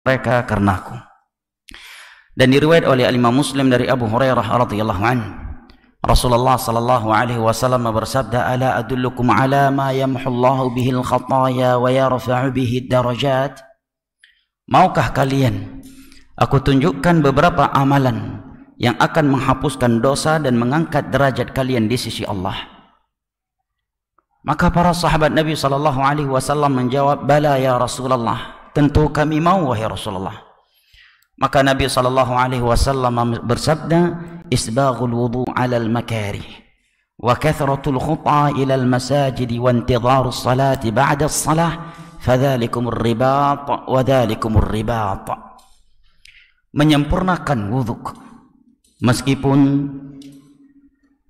mereka karenaku. Dan diriwayat oleh Imam Muslim dari Abu Hurairah radhiyallahu anhu, Rasulullah sallallahu alaihi wasallam bersabda, "Ala adullukum ala ma yamhullahu bihil khataya wa yarfa'u bihi darajat?" Maukah kalian aku tunjukkan beberapa amalan yang akan menghapuskan dosa dan mengangkat derajat kalian di sisi Allah? Maka para sahabat Nabi sallallahu alaihi wasallam menjawab, "Bala ya Rasulullah." Tentu kami mau wahai Rasulullah. Maka Nabi sallallahu alaihi wasallam bersabda, "Isbaghul wudu' 'alal makarih wa kathratul khuta ila al masajid wa intidharus salati ba'da as-salah fadzalikumur ribat wa dzalikumur ribat." Menyempurnakan wudu meskipun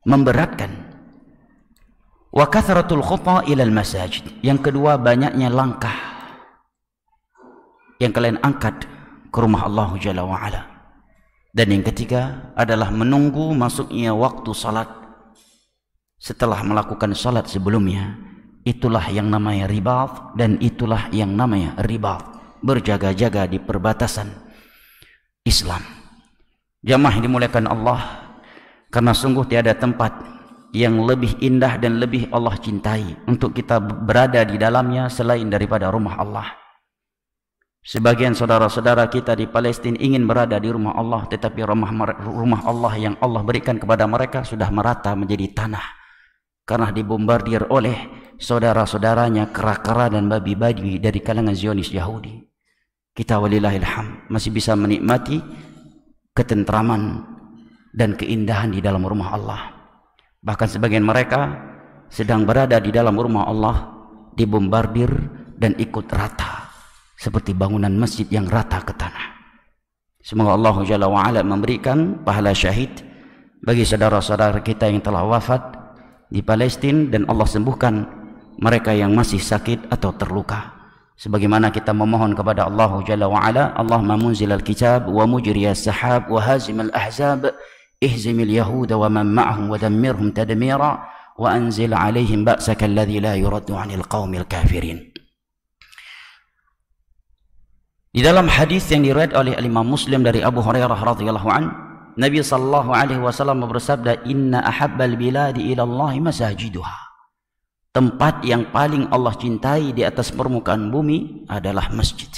memberatkan. Wa kathratul khuta ila al masajid. Yang kedua, banyaknya langkah yang kalian angkat ke rumah Allah Jalla wa'ala. Dan yang ketiga adalah menunggu masuknya waktu salat setelah melakukan salat sebelumnya. Itulah yang namanya ribat, dan itulah yang namanya ribat, berjaga-jaga di perbatasan Islam. Jamaah yang dimuliakan Allah, karena sungguh tiada tempat yang lebih indah dan lebih Allah cintai untuk kita berada di dalamnya selain daripada rumah Allah. Sebagian saudara-saudara kita di Palestina ingin berada di rumah Allah, tetapi rumah Allah yang Allah berikan kepada mereka sudah merata menjadi tanah karena dibombardir oleh saudara-saudaranya kera-kera dan babi-babi dari kalangan Zionis Yahudi. Kita walillahilham masih bisa menikmati ketentraman dan keindahan di dalam rumah Allah. Bahkan sebagian mereka sedang berada di dalam rumah Allah dibombardir dan ikut rata seperti bangunan masjid yang rata ke tanah. Semoga Allah Jalla wa'ala memberikan pahala syahid bagi saudara-saudara kita yang telah wafat di Palestina, dan Allah sembuhkan mereka yang masih sakit atau terluka. Sebagaimana kita memohon kepada Allah Jalla wa'ala, Allahumma munzilal kitab wa mujriyas sahab wa hazimal ahzab ihzimil yahuda wa man ma'ahum wa dammirhum tadmira wa anzil alaihim ba'saka alladhi la yuraddu 'anil qaumil kafirin. Di dalam hadis yang diriwayatkan oleh Imam Muslim dari Abu Hurairah radhiyallahu an, Nabi sallallahu alaihi wasallam bersabda, "Inna ahabbal biladi ila Allah masajiduha." Tempat yang paling Allah cintai di atas permukaan bumi adalah masjid.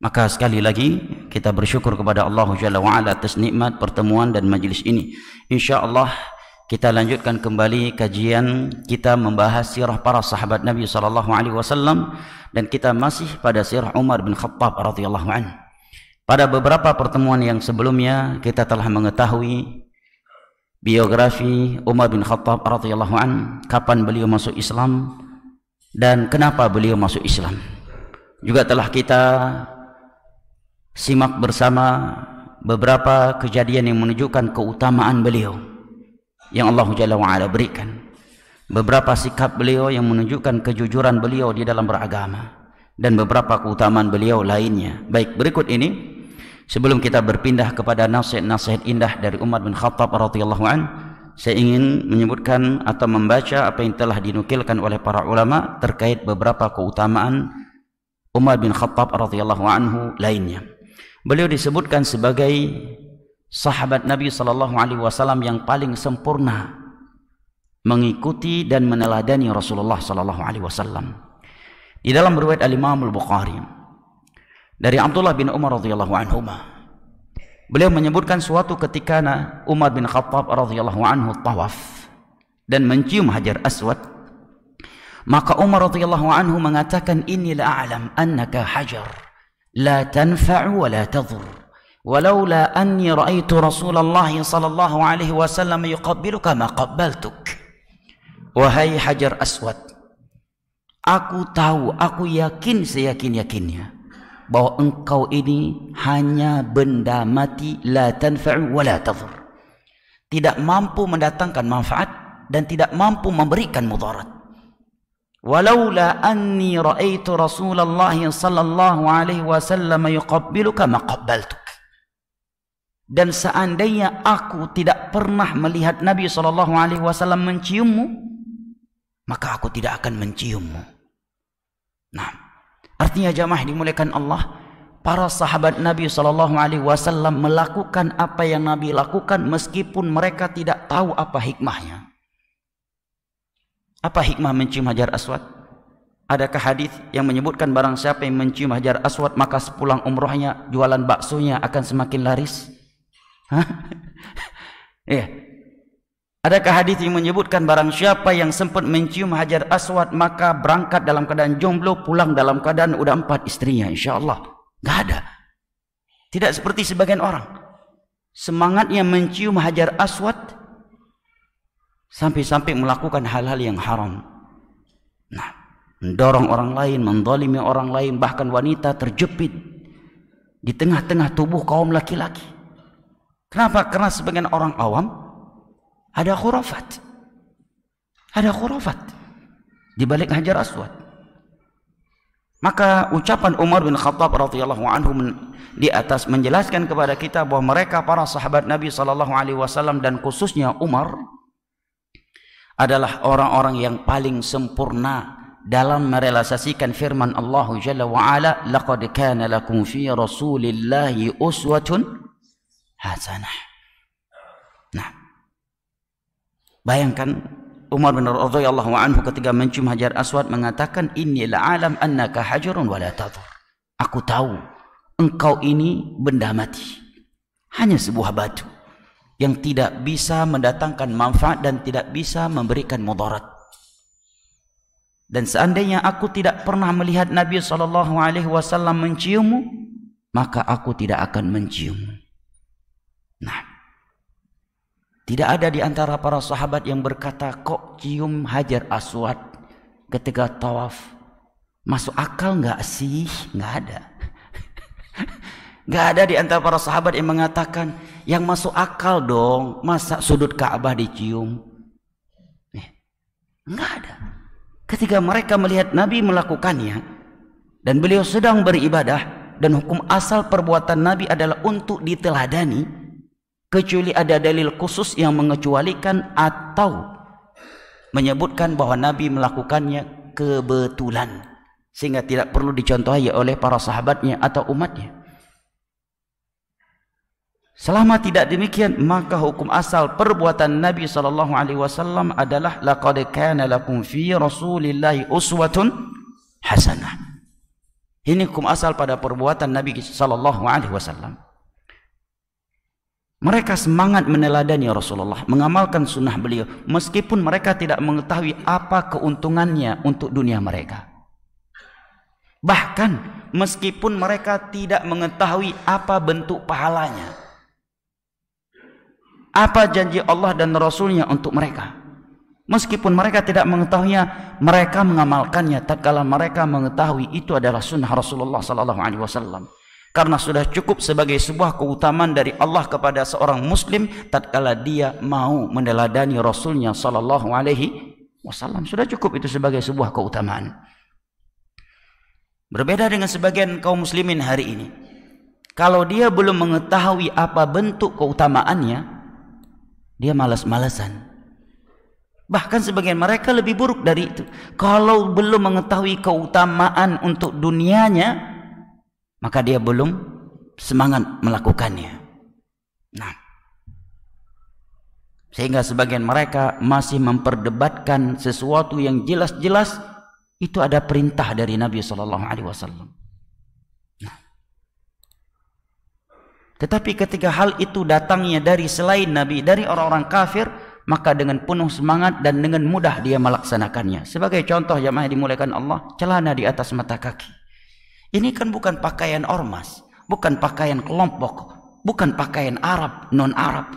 Maka sekali lagi kita bersyukur kepada Allah Jalla wa ala atas nikmat pertemuan dan majlis ini. Insyaallah kita lanjutkan kembali kajian kita membahas sirah para sahabat Nabi sallallahu alaihi wasallam, dan kita masih pada sirah Umar bin Khattab radhiyallahu anhu. Pada beberapa pertemuan yang sebelumnya kita telah mengetahui biografi Umar bin Khattab radhiyallahu anhu, kapan beliau masuk Islam dan kenapa beliau masuk Islam. Juga telah kita simak bersama beberapa kejadian yang menunjukkan keutamaan beliau yang Allah Jalla wa'ala berikan, beberapa sikap beliau yang menunjukkan kejujuran beliau di dalam beragama, dan beberapa keutamaan beliau lainnya. Baik, berikut ini sebelum kita berpindah kepada nasihat-nasihat indah dari Umar bin Khattab radhiyallahu an, saya ingin menyebutkan atau membaca apa yang telah dinukilkan oleh para ulama terkait beberapa keutamaan Umar bin Khattab radhiyallahu anhu lainnya. Beliau disebutkan sebagai sahabat Nabi sallallahu alaihi wasallam yang paling sempurna mengikuti dan meneladani Rasulullah sallallahu alaihi wasallam. Di dalam riwayat Al-Imam Al-Bukhari dari Abdullah bin Umar radhiyallahu anhuma, beliau menyebutkan suatu ketika Umar bin Khattab radhiyallahu anhu tawaf dan mencium Hajar Aswad, maka Umar radhiyallahu anhu mengatakan, "Inni la a'lam annaka hajar la tanfa'u wa la tadur. Walaula anni ra'aitu Rasulullah sallallahu alaihi wasallam yuqabbiluka ma qabbaltuk." Wahai Hajar Aswad, aku tahu, aku yakin seyakin-yakinnya bahwa engkau ini hanya benda mati, la tanfa'u wa la tadur, tidak mampu mendatangkan manfaat dan tidak mampu memberikan mudarat. Walaula anni ra'aitu Rasulullah sallallahu alaihi wasallam yuqabbiluka ma qabbaltuk. Dan seandainya aku tidak pernah melihat Nabi sallallahu alaihi wasallam menciummu, maka aku tidak akan menciummu. Nah, artinya jamaah dimuliakan Allah, para sahabat Nabi SAW melakukan apa yang Nabi lakukan meskipun mereka tidak tahu apa hikmahnya. Apa hikmah mencium Hajar Aswad? Adakah hadis yang menyebutkan barang siapa yang mencium Hajar Aswad maka sepulang umrohnya jualan baksonya akan semakin laris? Hah? Ya. Adakah hadis yang menyebutkan barang siapa yang sempat mencium Hajar Aswad maka berangkat dalam keadaan jomblo, pulang dalam keadaan udah 4 istrinya, insyaallah? Gak ada. Tidak seperti sebagian orang, semangatnya mencium Hajar Aswad sampai-sampai melakukan hal-hal yang haram. Nah, mendorong orang lain, menzalimi orang lain, bahkan wanita terjepit di tengah-tengah tubuh kaum laki-laki. Kenapa? Karena sebagian orang awam ada khurafat. Ada khurafat di balik Hajar Aswad. Maka ucapan Umar bin Khattab radhiyallahu anhu di atas menjelaskan kepada kita bahwa mereka para sahabat Nabi sallallahu alaihi wasallam dan khususnya Umar adalah orang-orang yang paling sempurna dalam merealisasikan firman Allah Jalla wa Ala, laqad kana lakum fi Rasulillahi uswatun hasanah. Nah, bayangkan Umar bin radhiyallahu anhu ketika mencium Hajar Aswad mengatakan, inni la'alam annaka hajarun wa la tadur. Aku tahu engkau ini benda mati, hanya sebuah batu yang tidak bisa mendatangkan manfaat dan tidak bisa memberikan mudarat. Dan seandainya aku tidak pernah melihat Nabi SAW menciummu, maka aku tidak akan menciummu. Nah, tidak ada di antara para sahabat yang berkata, kok cium Hajar Aswad ketika tawaf? Masuk akal nggak sih? Nggak ada. Nggak ada di antara para sahabat yang mengatakan, yang masuk akal dong, masa sudut Ka'bah dicium? Nggak ada. Ketika mereka melihat Nabi melakukannya dan beliau sedang beribadah dan hukum asal perbuatan Nabi adalah untuk diteladani, kecuali ada dalil khusus yang mengecualikan atau menyebutkan bahwa Nabi melakukannya kebetulan sehingga tidak perlu dicontohi oleh para sahabatnya atau umatnya. Selama tidak demikian, maka hukum asal perbuatan Nabi SAW adalah laqad kana lakum fi Rasulillahi uswatun hasanah. Ini hukum asal pada perbuatan Nabi SAW. Mereka semangat meneladani Rasulullah, mengamalkan sunnah beliau, meskipun mereka tidak mengetahui apa keuntungannya untuk dunia mereka. Bahkan meskipun mereka tidak mengetahui apa bentuk pahalanya, apa janji Allah dan Rasulnya untuk mereka. Meskipun mereka tidak mengetahuinya, mereka mengamalkannya tatkala mereka mengetahui itu adalah sunnah Rasulullah SAW. Karena sudah cukup sebagai sebuah keutamaan dari Allah kepada seorang muslim tatkala dia mau meneladani Rasulnya SAW. Sudah cukup itu sebagai sebuah keutamaan. Berbeda dengan sebagian kaum muslimin hari ini. Kalau dia belum mengetahui apa bentuk keutamaannya, dia malas-malasan. Bahkan sebagian mereka lebih buruk dari itu. Kalau belum mengetahui keutamaan untuk dunianya, maka dia belum semangat melakukannya. Nah, sehingga sebagian mereka masih memperdebatkan sesuatu yang jelas-jelas itu ada perintah dari Nabi SAW. Tetapi ketika hal itu datangnya dari selain Nabi, dari orang-orang kafir, maka dengan penuh semangat dan dengan mudah dia melaksanakannya. Sebagai contoh jamaah yang dimuliakan Allah, celana di atas mata kaki. Ini kan bukan pakaian ormas, bukan pakaian kelompok, bukan pakaian Arab, non-Arab.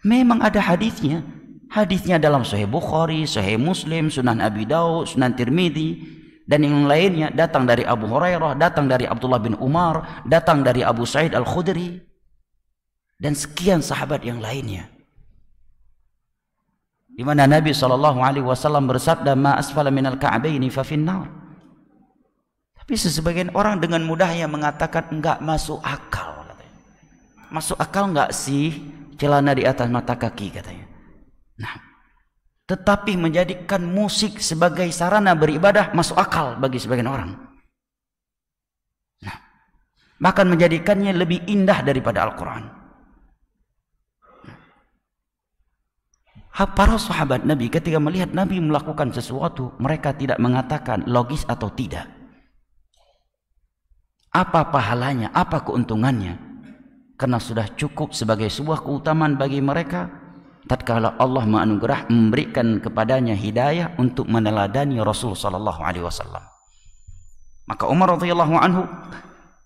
Memang ada hadisnya. Hadisnya dalam Sahih Bukhari, Sahih Muslim, Sunan Abi Daud, Sunan Tirmidzi, dan yang lainnya, datang dari Abu Hurairah, datang dari Abdullah bin Umar, datang dari Abu Sa'id Al-Khudri, dan sekian sahabat yang lainnya. Di mana Nabi SAW bersabda, ma asfala minal ka'baini fa finnar. Tapi sebagian orang dengan mudahnya mengatakan enggak masuk akal. Masuk akal enggak sih celana di atas mata kaki, katanya. Nah, tetapi menjadikan musik sebagai sarana beribadah masuk akal bagi sebagian orang. Nah, bahkan menjadikannya lebih indah daripada Al-Quran. Para sahabat Nabi ketika melihat Nabi melakukan sesuatu, mereka tidak mengatakan logis atau tidak. Apa pahalanya, apa keuntungannya? Karena sudah cukup sebagai sebuah keutamaan bagi mereka tatkala Allah memberikan kepadanya hidayah untuk meneladani Rasul sallallahu alaihi wasallam. Maka Umar radhiyallahu anhu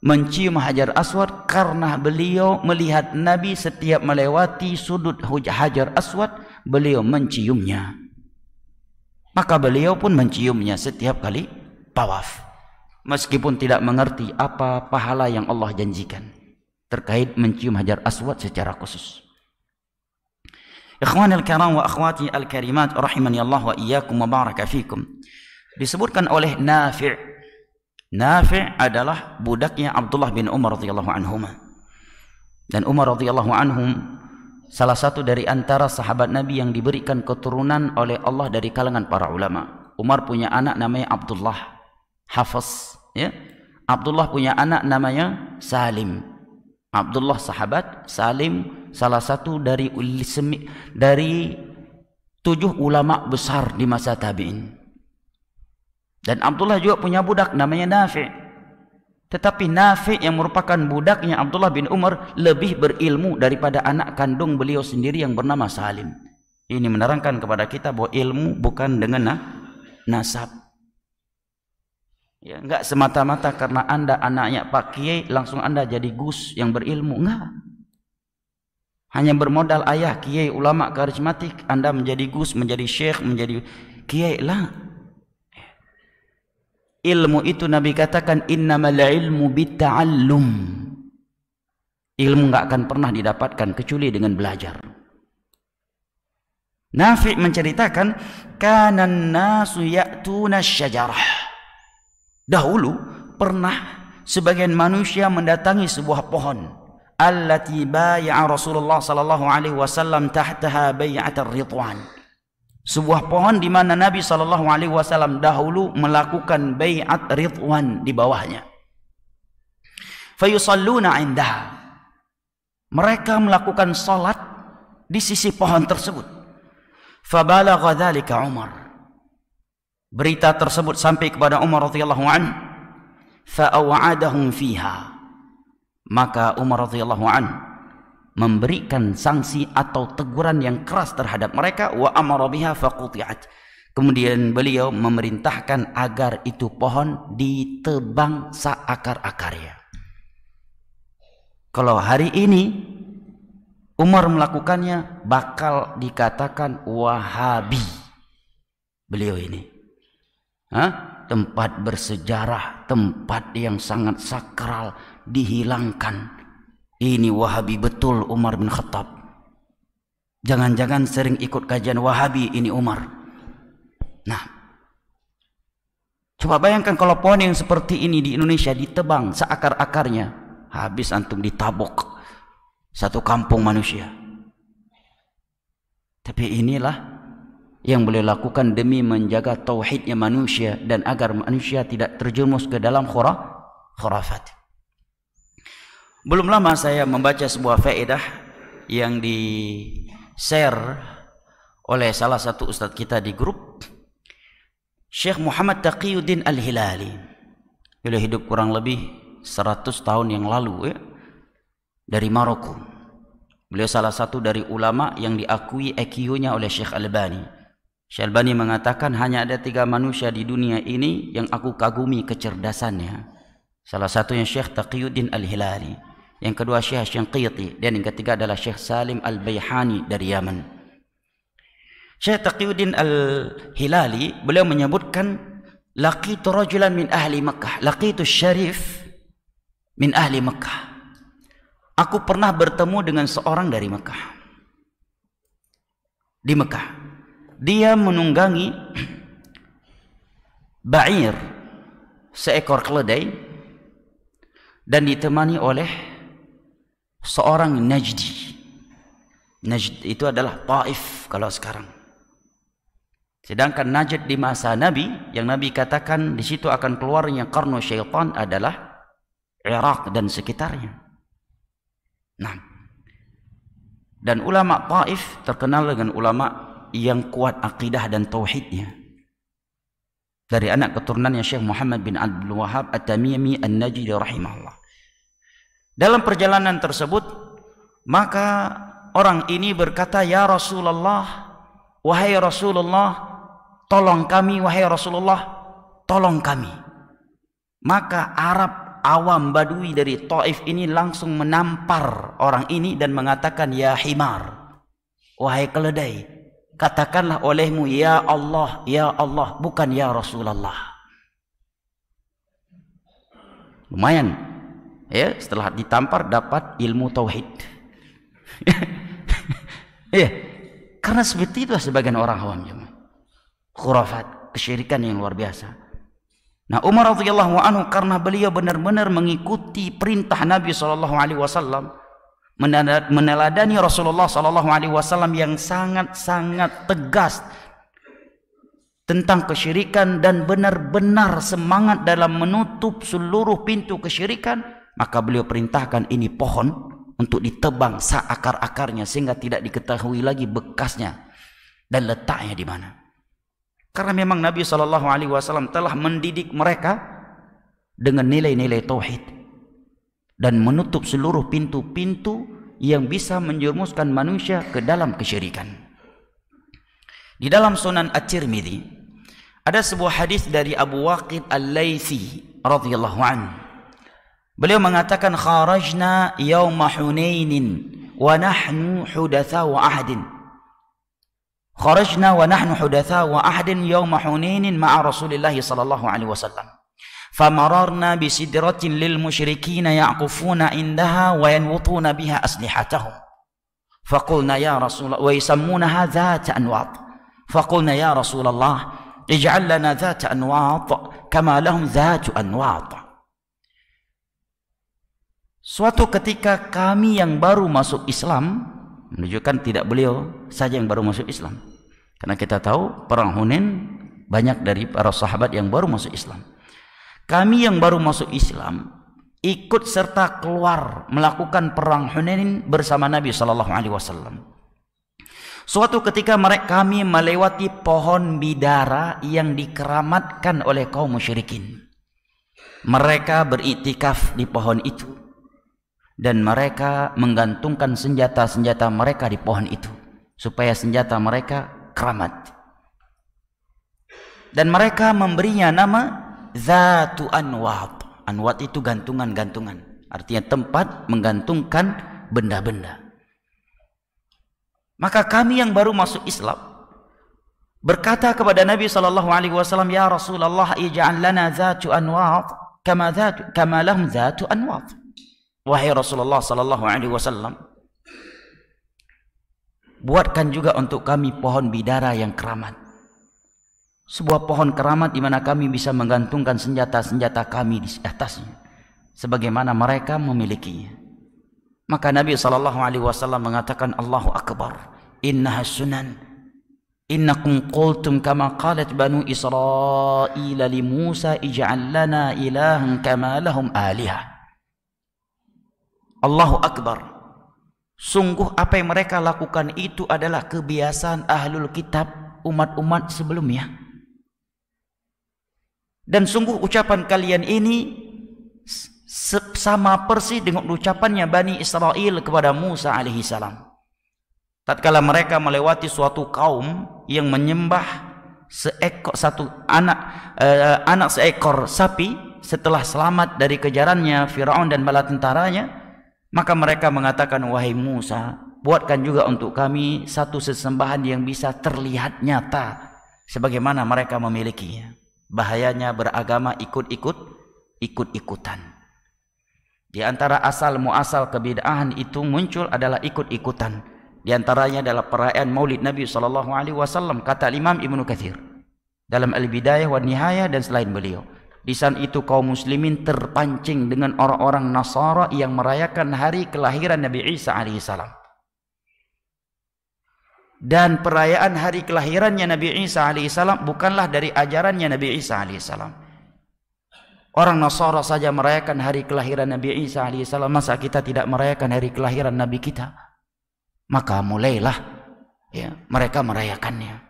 mencium Hajar Aswad karena beliau melihat Nabi setiap melewati sudut Hajar Aswad, beliau menciumnya. Maka beliau pun menciumnya setiap kali tawaf, meskipun tidak mengerti apa pahala yang Allah janjikan terkait mencium Hajar Aswad secara khusus. Ikhwanil kiram wa akhwati al-karimat rahimani Allah wa iyyakum wa baraka fikum. Disebutkan oleh Nafi'. Nafi' adalah budaknya Abdullah bin Umar radhiyallahu anhuma. Dan Umar radhiyallahu anhum salah satu dari antara sahabat Nabi yang diberikan keturunan oleh Allah dari kalangan para ulama. Umar punya anak namanya Abdullah, Hafiz, ya. Abdullah punya anak namanya Salim. Abdullah sahabat, Salim salah satu dari 7 ulama besar di masa tabi'in. Dan Abdullah juga punya budak namanya Nafi'. Tetapi Nafi' yang merupakan budaknya Abdullah bin Umar lebih berilmu daripada anak kandung beliau sendiri yang bernama Salim. Ini menerangkan kepada kita bahwa ilmu bukan dengan nasab. Ya, enggak semata-mata karena Anda anaknya Pak Kiai langsung Anda jadi gus yang berilmu, enggak. Hanya bermodal ayah Kiai ulama karismatik Anda menjadi gus, menjadi syekh, menjadi Kiai lah. Ilmu itu Nabi katakan innamal ilmu bitta'allum. Ilmu enggak akan pernah didapatkan kecuali dengan belajar. Nafi' menceritakan kanan nasu ya'tuna syajarah. Dahulu pernah sebagian manusia mendatangi sebuah pohon allati bai'a Rasulullah sallallahu alaihi wasallam tahtaha bai'atar ridwan. Sebuah pohon di mana Nabi sallallahu alaihi wasallam dahulu melakukan bai'at ridwan di bawahnya. Fayusalluna 'indaha. Mereka melakukan salat di sisi pohon tersebut. Fabalagha dzalika Umar. Berita tersebut sampai kepada Umar radhiyallahu anhu, fa'aw'adahum fiha. Maka Umar radhiyallahu anhu memberikan sanksi atau teguran yang keras terhadap mereka, wa amara biha faquti'at. Kemudian beliau memerintahkan agar itu pohon ditebang seakar-akarnya. Kalau hari ini Umar melakukannya bakal dikatakan Wahabi. Beliau ini tempat bersejarah, tempat yang sangat sakral dihilangkan. Ini Wahabi betul Umar bin Khattab. Jangan-jangan sering ikut kajian Wahabi ini Umar. Nah, coba bayangkan kalau pohon yang seperti ini di Indonesia ditebang seakar-akarnya, habis antum ditabok satu kampung manusia. Tapi inilah yang boleh lakukan demi menjaga tauhidnya manusia dan agar manusia tidak terjerumus ke dalam khurafat. Belum lama saya membaca sebuah faedah yang di-share oleh salah satu ustadz kita di grup, Syekh Muhammad Taqiyuddin Al-Hilali. Beliau hidup kurang lebih 100 tahun yang lalu, ya, dari Maroko. Beliau salah satu dari ulama yang diakui IQ-nya oleh Syekh Albani. Syekh Albani mengatakan hanya ada 3 manusia di dunia ini yang aku kagumi kecerdasannya. Salah satunya Syekh Taqiyuddin Al-Hilali, yang kedua Syekh Syanqiti, dan yang ketiga adalah Syekh Salim Al-Bayhani dari Yaman. Syekh Taqiyuddin Al-Hilali beliau menyebutkan laqitu rajulan min ahli Makkah, laqitu syarif min ahli Makkah. Aku pernah bertemu dengan seorang dari Makkah. Di Makkah dia menunggangi ba'ir, seekor keledai, dan ditemani oleh seorang Najdi. Najd itu adalah Taif kalau sekarang. Sedangkan Najd di masa Nabi, yang Nabi katakan di situ akan keluarnya qarnu syaitan adalah Irak dan sekitarnya. Nah, dan ulama Taif terkenal dengan ulama yang kuat akidah dan tauhidnya. Dari anak keturunannya Syekh Muhammad bin Abdul Wahhab At-Tamimi An-Najdi rahimahullah. Dalam perjalanan tersebut, maka orang ini berkata, "Ya Rasulullah, wahai Rasulullah, tolong kami, wahai Rasulullah, tolong kami." Maka Arab awam Badui dari Taif ini langsung menampar orang ini dan mengatakan, "Ya himar, wahai keledai, katakanlah olehmu ya Allah, bukan ya Rasulullah." Lumayan ya, setelah ditampar dapat ilmu tauhid. Ya, karena seperti itu sebagian orang awam, khurafat, kesyirikan yang luar biasa. Nah, Umar radhiyallahu anhu karena beliau benar-benar mengikuti perintah Nabi SAW, meneladani Rasulullah SAW yang sangat-sangat tegas tentang kesyirikan dan benar-benar semangat dalam menutup seluruh pintu kesyirikan, maka beliau perintahkan ini pohon untuk ditebang seakar-akarnya sehingga tidak diketahui lagi bekasnya dan letaknya di mana. Karena memang Nabi SAW telah mendidik mereka dengan nilai-nilai tauhid dan menutup seluruh pintu-pintu yang bisa menjerumuskan manusia ke dalam kesyirikan. Di dalam Sunan At-Tirmidzi ada sebuah hadis dari Abu Waqid Al-Laythi radhiyallahu anhu. Beliau mengatakan, "Kharajna yauma Hunainin wa nahnu hudatsa wa ahdin." Kharajna wa nahnu hudatha wa ahdin yawma Hunainin ma'a Rasulillah sallallahu alaihi wasallam. Famararna bi sidratin lil musyrikin yaqufuna indaha wa yanwutuna biha aslihatahum. Faqulna ya Rasulullah wa yusammunaha dhat anwat. Faqulna ya Rasulullah ij'al lana dhat anwat kama lahum dhat anwat. Suatu ketika kami yang baru masuk Islam, menunjukkan tidak beliau saja yang baru masuk Islam, karena kita tahu perang Hunain banyak dari para sahabat yang baru masuk Islam. Kami yang baru masuk Islam ikut serta keluar melakukan perang Hunain bersama Nabi SAW. Suatu ketika kami melewati pohon bidara yang dikeramatkan oleh kaum musyrikin. Mereka beriktikaf di pohon itu dan mereka menggantungkan senjata-senjata mereka di pohon itu supaya senjata mereka keramat. Dan mereka memberinya nama Zatu Anwat. Anwat itu gantungan-gantungan, artinya tempat menggantungkan benda-benda. Maka kami yang baru masuk Islam berkata kepada Nabi SAW, "Ya Rasulullah, ij'al lana Zatu Anwat kama lahum Zatu Anwat." Wahai Rasulullah SAW, buatkan juga untuk kami pohon bidara yang keramat. Sebuah pohon keramat di mana kami bisa menggantungkan senjata-senjata kami di atasnya, sebagaimana mereka memilikinya. Maka Nabi SAW mengatakan, "Allahu Akbar, innaha sunan, innakum qultum kama qalat banu Israil li Musa ij'al lana ilahan kama lahum alihah." Allahu Akbar, sungguh apa yang mereka lakukan itu adalah kebiasaan ahlul kitab, umat-umat sebelumnya. Dan sungguh ucapan kalian ini sama persis dengan ucapannya Bani Israel kepada Musa alaihissalam. Tatkala mereka melewati suatu kaum yang menyembah anak seekor sapi setelah selamat dari kejarannya Firaun dan bala tentaranya, maka mereka mengatakan, "Wahai Musa, buatkan juga untuk kami satu sesembahan yang bisa terlihat nyata sebagaimana mereka memilikinya." Bahayanya beragama ikut-ikutan. Di antara asal muasal kebid'ahan itu muncul adalah ikut-ikutan. Di antaranya adalah perayaan Maulid Nabi SAW, kata Imam Ibnu Katsir dalam Al-Bidayah wa Nihayah dan selain beliau. Di saat itu kaum muslimin terpancing dengan orang-orang Nasara yang merayakan hari kelahiran Nabi Isa alaihissalam. Dan perayaan hari kelahirannya Nabi Isa alaihissalam bukanlah dari ajarannya Nabi Isa alaihissalam. Orang Nasara saja merayakan hari kelahiran Nabi Isa alaihissalam, masa kita tidak merayakan hari kelahiran Nabi kita? Maka mulailah ya mereka merayakannya.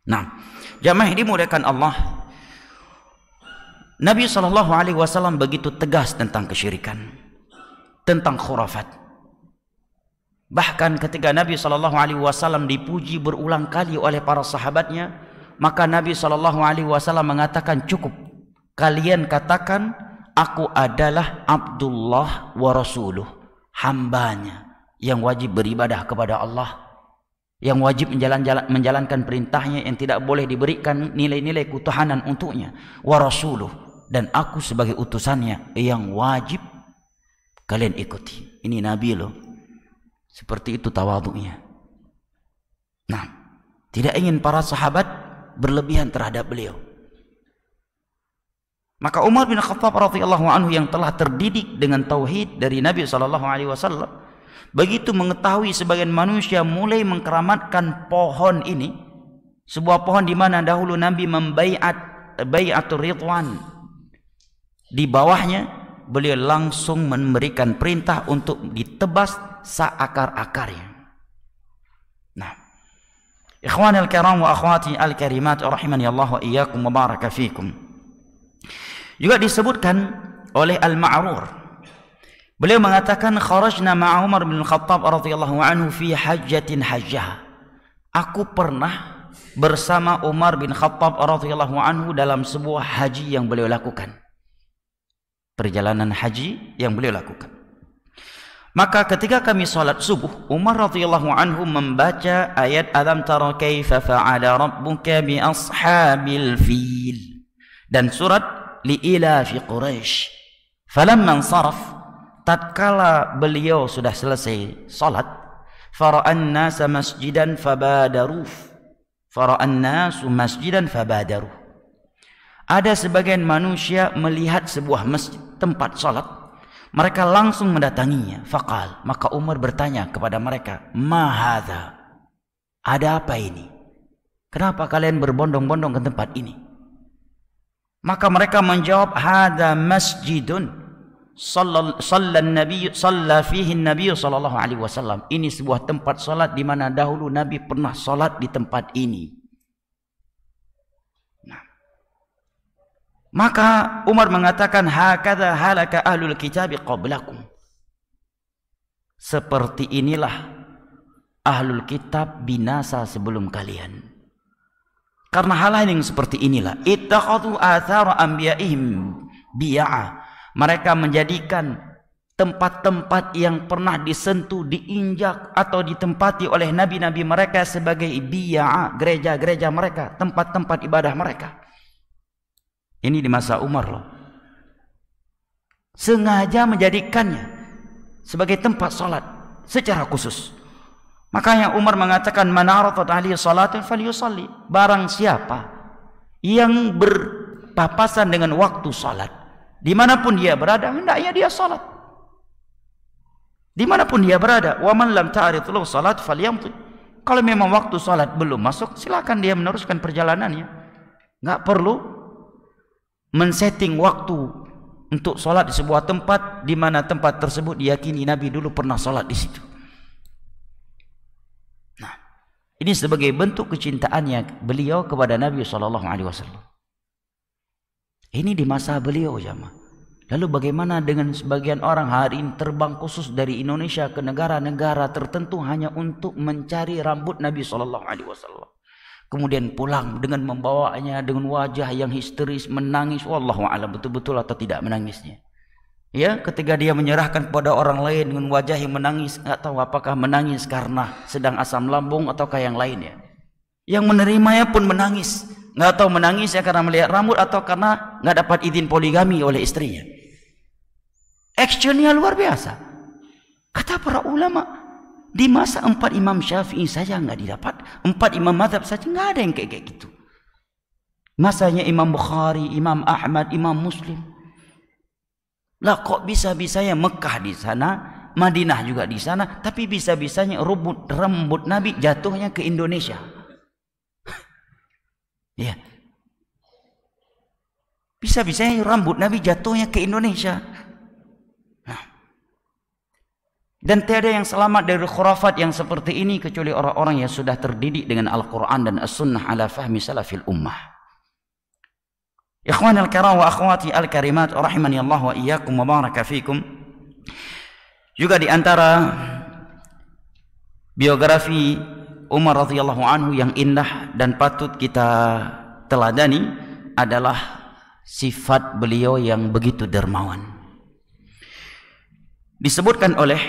Nah, jamaah ini dimuliakan Allah. Nabi SAW begitu tegas tentang kesyirikan, tentang khurafat. Bahkan ketika Nabi SAW dipuji berulang kali oleh para sahabatnya, maka Nabi SAW mengatakan, cukup, kalian katakan aku adalah Abdullah wa Rasuluh, hambanya yang wajib beribadah kepada Allah, yang wajib menjalankan perintahnya, yang tidak boleh diberikan nilai-nilai ketuhanan untuknya, wa Rasuluh, dan aku sebagai utusannya yang wajib kalian ikuti. Ini Nabi loh, seperti itu tawadhu'nya. Nah, tidak ingin para sahabat berlebihan terhadap beliau. Maka Umar bin Khattab radhiyallahu anhu yang telah terdidik dengan tauhid dari Nabi SAW, begitu mengetahui sebagian manusia mulai mengkeramatkan pohon ini, sebuah pohon di mana dahulu Nabi membaiat baiatur ridwan, di bawahnya beliau langsung memberikan perintah untuk ditebas seakar-akarnya. Nah, ikhwanil kiram wa akhwati al-karimat rahimani Allah wa iyyakum wa baraka fikum. Juga disebutkan oleh Al-Ma'rur, beliau mengatakan, kharajna ma'a Umar bin Khattab radhiyallahu anhu fi hajjatin hajjah. Aku pernah bersama Umar bin Khattab radhiyallahu anhu dalam sebuah haji yang beliau lakukan. Perjalanan haji yang beliau lakukan. Maka ketika kami salat subuh, Umar radhiyallahu anhu membaca ayat alam tara kaifa fa'ala rabbuka bi ashabil fil dan surat li'ila fi Quraisy. Falamman saraf, tatkala beliau sudah selesai salat, fara'an nasa masjidan fabadaru, fara'an nasu masjidan fabadaru. Ada sebagian manusia melihat sebuah masjid, tempat salat, mereka langsung mendatanginya. Faqal, maka Umar bertanya kepada mereka, ma hadza, ada apa ini? Kenapa kalian berbondong-bondong ke tempat ini? Maka mereka menjawab, hadza masjidun shalla fihi Nabi sallallahu alaihi wasallam. Ini sebuah tempat salat di mana dahulu Nabi pernah salat di tempat ini. Nah, maka Umar mengatakan, hakadza halaka ahlul kitab qablakum. Seperti inilah ahlul kitab binasa sebelum kalian. Karena hal yang seperti inilah, ittakhadhu athara anbiya'ihim bi'a. Mereka menjadikan tempat-tempat yang pernah disentuh, diinjak atau ditempati oleh nabi-nabi mereka sebagai bi'a, gereja-gereja mereka, tempat-tempat ibadah mereka. Ini di masa Umar loh. Sengaja menjadikannya sebagai tempat salat secara khusus. Makanya Umar mengatakan, man aradat alaihi salatun falyusalli. Barang siapa yang berpapasan dengan waktu salat, dimanapun dia berada, hendaknya dia salat. Dimanapun dia berada. Wa man lam ta'rid lahu salat falyamdi. Kalau memang waktu salat belum masuk, silakan dia meneruskan perjalanannya. Enggak perlu men-setting waktu untuk salat di sebuah tempat di mana tempat tersebut diyakini Nabi dulu pernah salat di situ. Ini sebagai bentuk kecintaannya beliau kepada Nabi SAW. Ini di masa beliau, jamaah. Lalu bagaimana dengan sebagian orang hari ini terbang khusus dari Indonesia ke negara-negara tertentu hanya untuk mencari rambut Nabi SAW. Kemudian pulang dengan membawanya dengan wajah yang histeris, menangis. Wallahu a'lam betul-betul atau tidak menangisnya. Ya, ketika dia menyerahkan kepada orang lain dengan wajah yang menangis, nggak tahu apakah menangis karena sedang asam lambung ataukah yang lainnya. Yang menerimanya pun menangis, nggak tahu menangis ya karena melihat rambut atau karena nggak dapat izin poligami oleh istrinya. Actionnya luar biasa. Kata para ulama, di masa 4 Imam Syafi'i saja nggak didapat, 4 Imam Mazhab saja nggak ada yang kayak gitu. Masanya Imam Bukhari, Imam Ahmad, Imam Muslim. Lah kok bisa-bisanya Mekah di sana, Madinah juga di sana, tapi bisa-bisanya rambut Nabi jatuhnya ke Indonesia. Ya. Bisa-bisanya rambut Nabi jatuhnya ke Indonesia. Nah. Dan tiada yang selamat dari khurafat yang seperti ini kecuali orang-orang yang sudah terdidik dengan Al-Quran dan As-Sunnah ala fahmi salafil ummah. Ikhwanil kiram wa akhwati al-karimat rahimani Allah wa iyyakum wa baraka fikum. Juga di antara biografi Umar radhiyallahu anhu yang indah dan patut kita teladani adalah sifat beliau yang begitu dermawan. Disebutkan oleh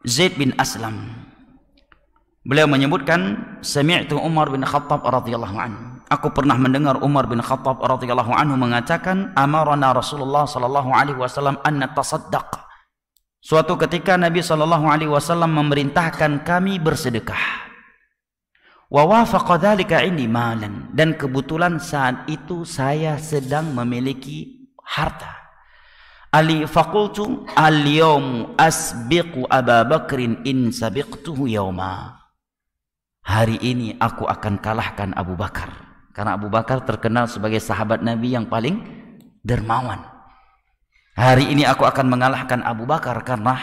Zaid bin Aslam, beliau menyebutkan sami'tu Umar bin Khattab radhiyallahu anhu, aku pernah mendengar Umar bin Khattab radhiyallahu anhu mengatakan, amarana Rasulullah sallallahu alaihi wasallam an natasaddaq. Suatu ketika Nabi sallallahu alaihi wasallam memerintahkan kami bersedekah. Wa wafaqa dzalika indi malan, dan kebetulan saat itu saya sedang memiliki harta. Ali faqultu al-yawm asbiqu Abu Bakrin in sabiqtuhu yawma. Hari ini aku akan kalahkan Abu Bakar, karena Abu Bakar terkenal sebagai sahabat Nabi yang paling dermawan. Hari ini aku akan mengalahkan Abu Bakar karena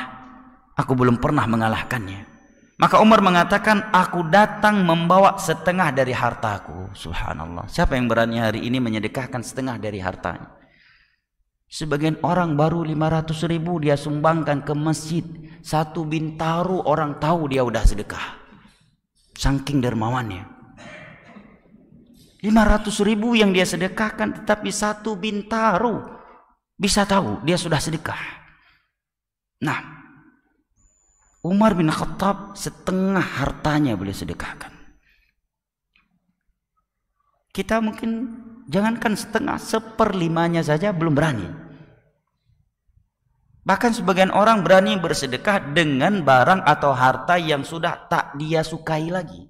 aku belum pernah mengalahkannya. Maka Umar mengatakan, aku datang membawa setengah dari hartaku. Subhanallah, siapa yang berani hari ini menyedekahkan setengah dari hartanya? Sebagian orang baru 500.000 dia sumbangkan ke masjid. 1 Bintaro orang tahu dia udah sedekah. Saking dermawannya. 500.000 yang dia sedekahkan, tetapi 1 Bintaro bisa tahu dia sudah sedekah. Nah, Umar bin Khattab setengah hartanya boleh sedekahkan. Kita mungkin jangankan setengah, 1/5-nya saja belum berani. Bahkan sebagian orang berani bersedekah dengan barang atau harta yang sudah tak dia sukai lagi.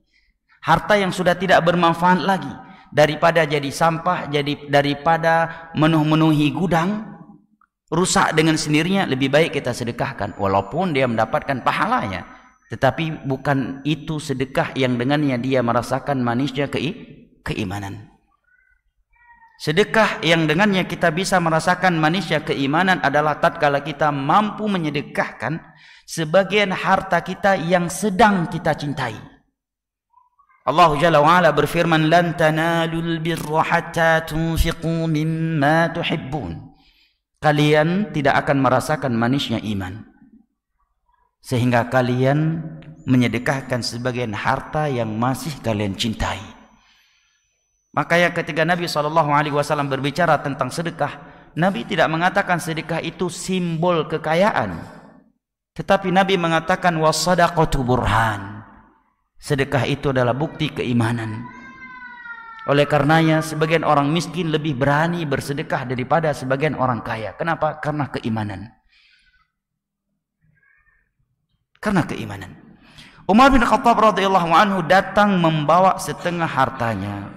Harta yang sudah tidak bermanfaat lagi. Daripada jadi sampah, daripada menuhi gudang, rusak dengan sendirinya, lebih baik kita sedekahkan. Walaupun dia mendapatkan pahalanya, tetapi bukan itu sedekah yang dengannya dia merasakan manisnya keimanan. Sedekah yang dengannya kita bisa merasakan manisnya keimanan adalah tatkala kita mampu menyedekahkan sebagian harta kita yang sedang kita cintai. Allah Jalla wa Ala berfirman, lan tanalul birra hatta tunfiqu mimma tuhibbun. Kalian tidak akan merasakan manisnya iman sehingga kalian menyedekahkan sebagian harta yang masih kalian cintai. Makanya ketika Nabi SAW berbicara tentang sedekah, Nabi tidak mengatakan sedekah itu simbol kekayaan, tetapi Nabi mengatakan wassadaqatu burhan. Sedekah itu adalah bukti keimanan. Oleh karenanya sebagian orang miskin lebih berani bersedekah daripada sebagian orang kaya. Kenapa? Karena keimanan. Karena keimanan. Umar bin Khattab radhiyallahu anhu datang membawa setengah hartanya.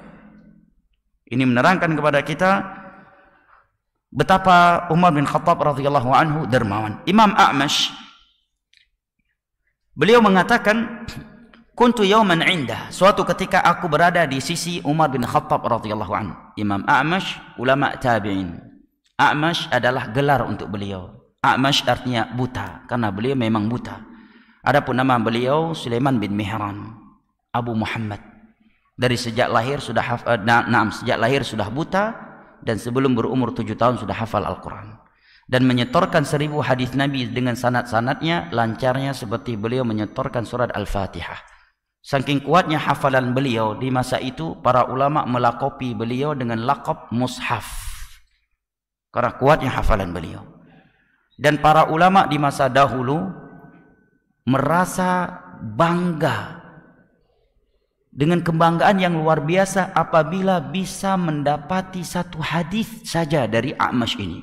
Ini menerangkan kepada kita betapa Umar bin Khattab radhiyallahu anhu dermawan. Imam A'mash, beliau mengatakan, kuntu yawman indah, suatu ketika aku berada di sisi Umar bin Khattab radhiyallahu anhu. Imam A'mash ulama tabi'in. A'mash adalah gelar untuk beliau. A'mash artinya buta, karena beliau memang buta. Adapun nama beliau Sulaiman bin Mihran Abu Muhammad. Dari sejak lahir sudah sejak lahir sudah buta, dan sebelum berumur 7 tahun sudah hafal Al-Quran dan menyetorkan 1000 hadis Nabi dengan sanad-sanadnya lancarnya seperti beliau menyetorkan surat Al-Fatihah. Saking kuatnya hafalan beliau, di masa itu para ulama melakopi beliau dengan laqab mushaf karena kuatnya hafalan beliau. Dan para ulama di masa dahulu merasa bangga dengan kebanggaan yang luar biasa apabila bisa mendapati 1 hadis saja dari A'mash ini.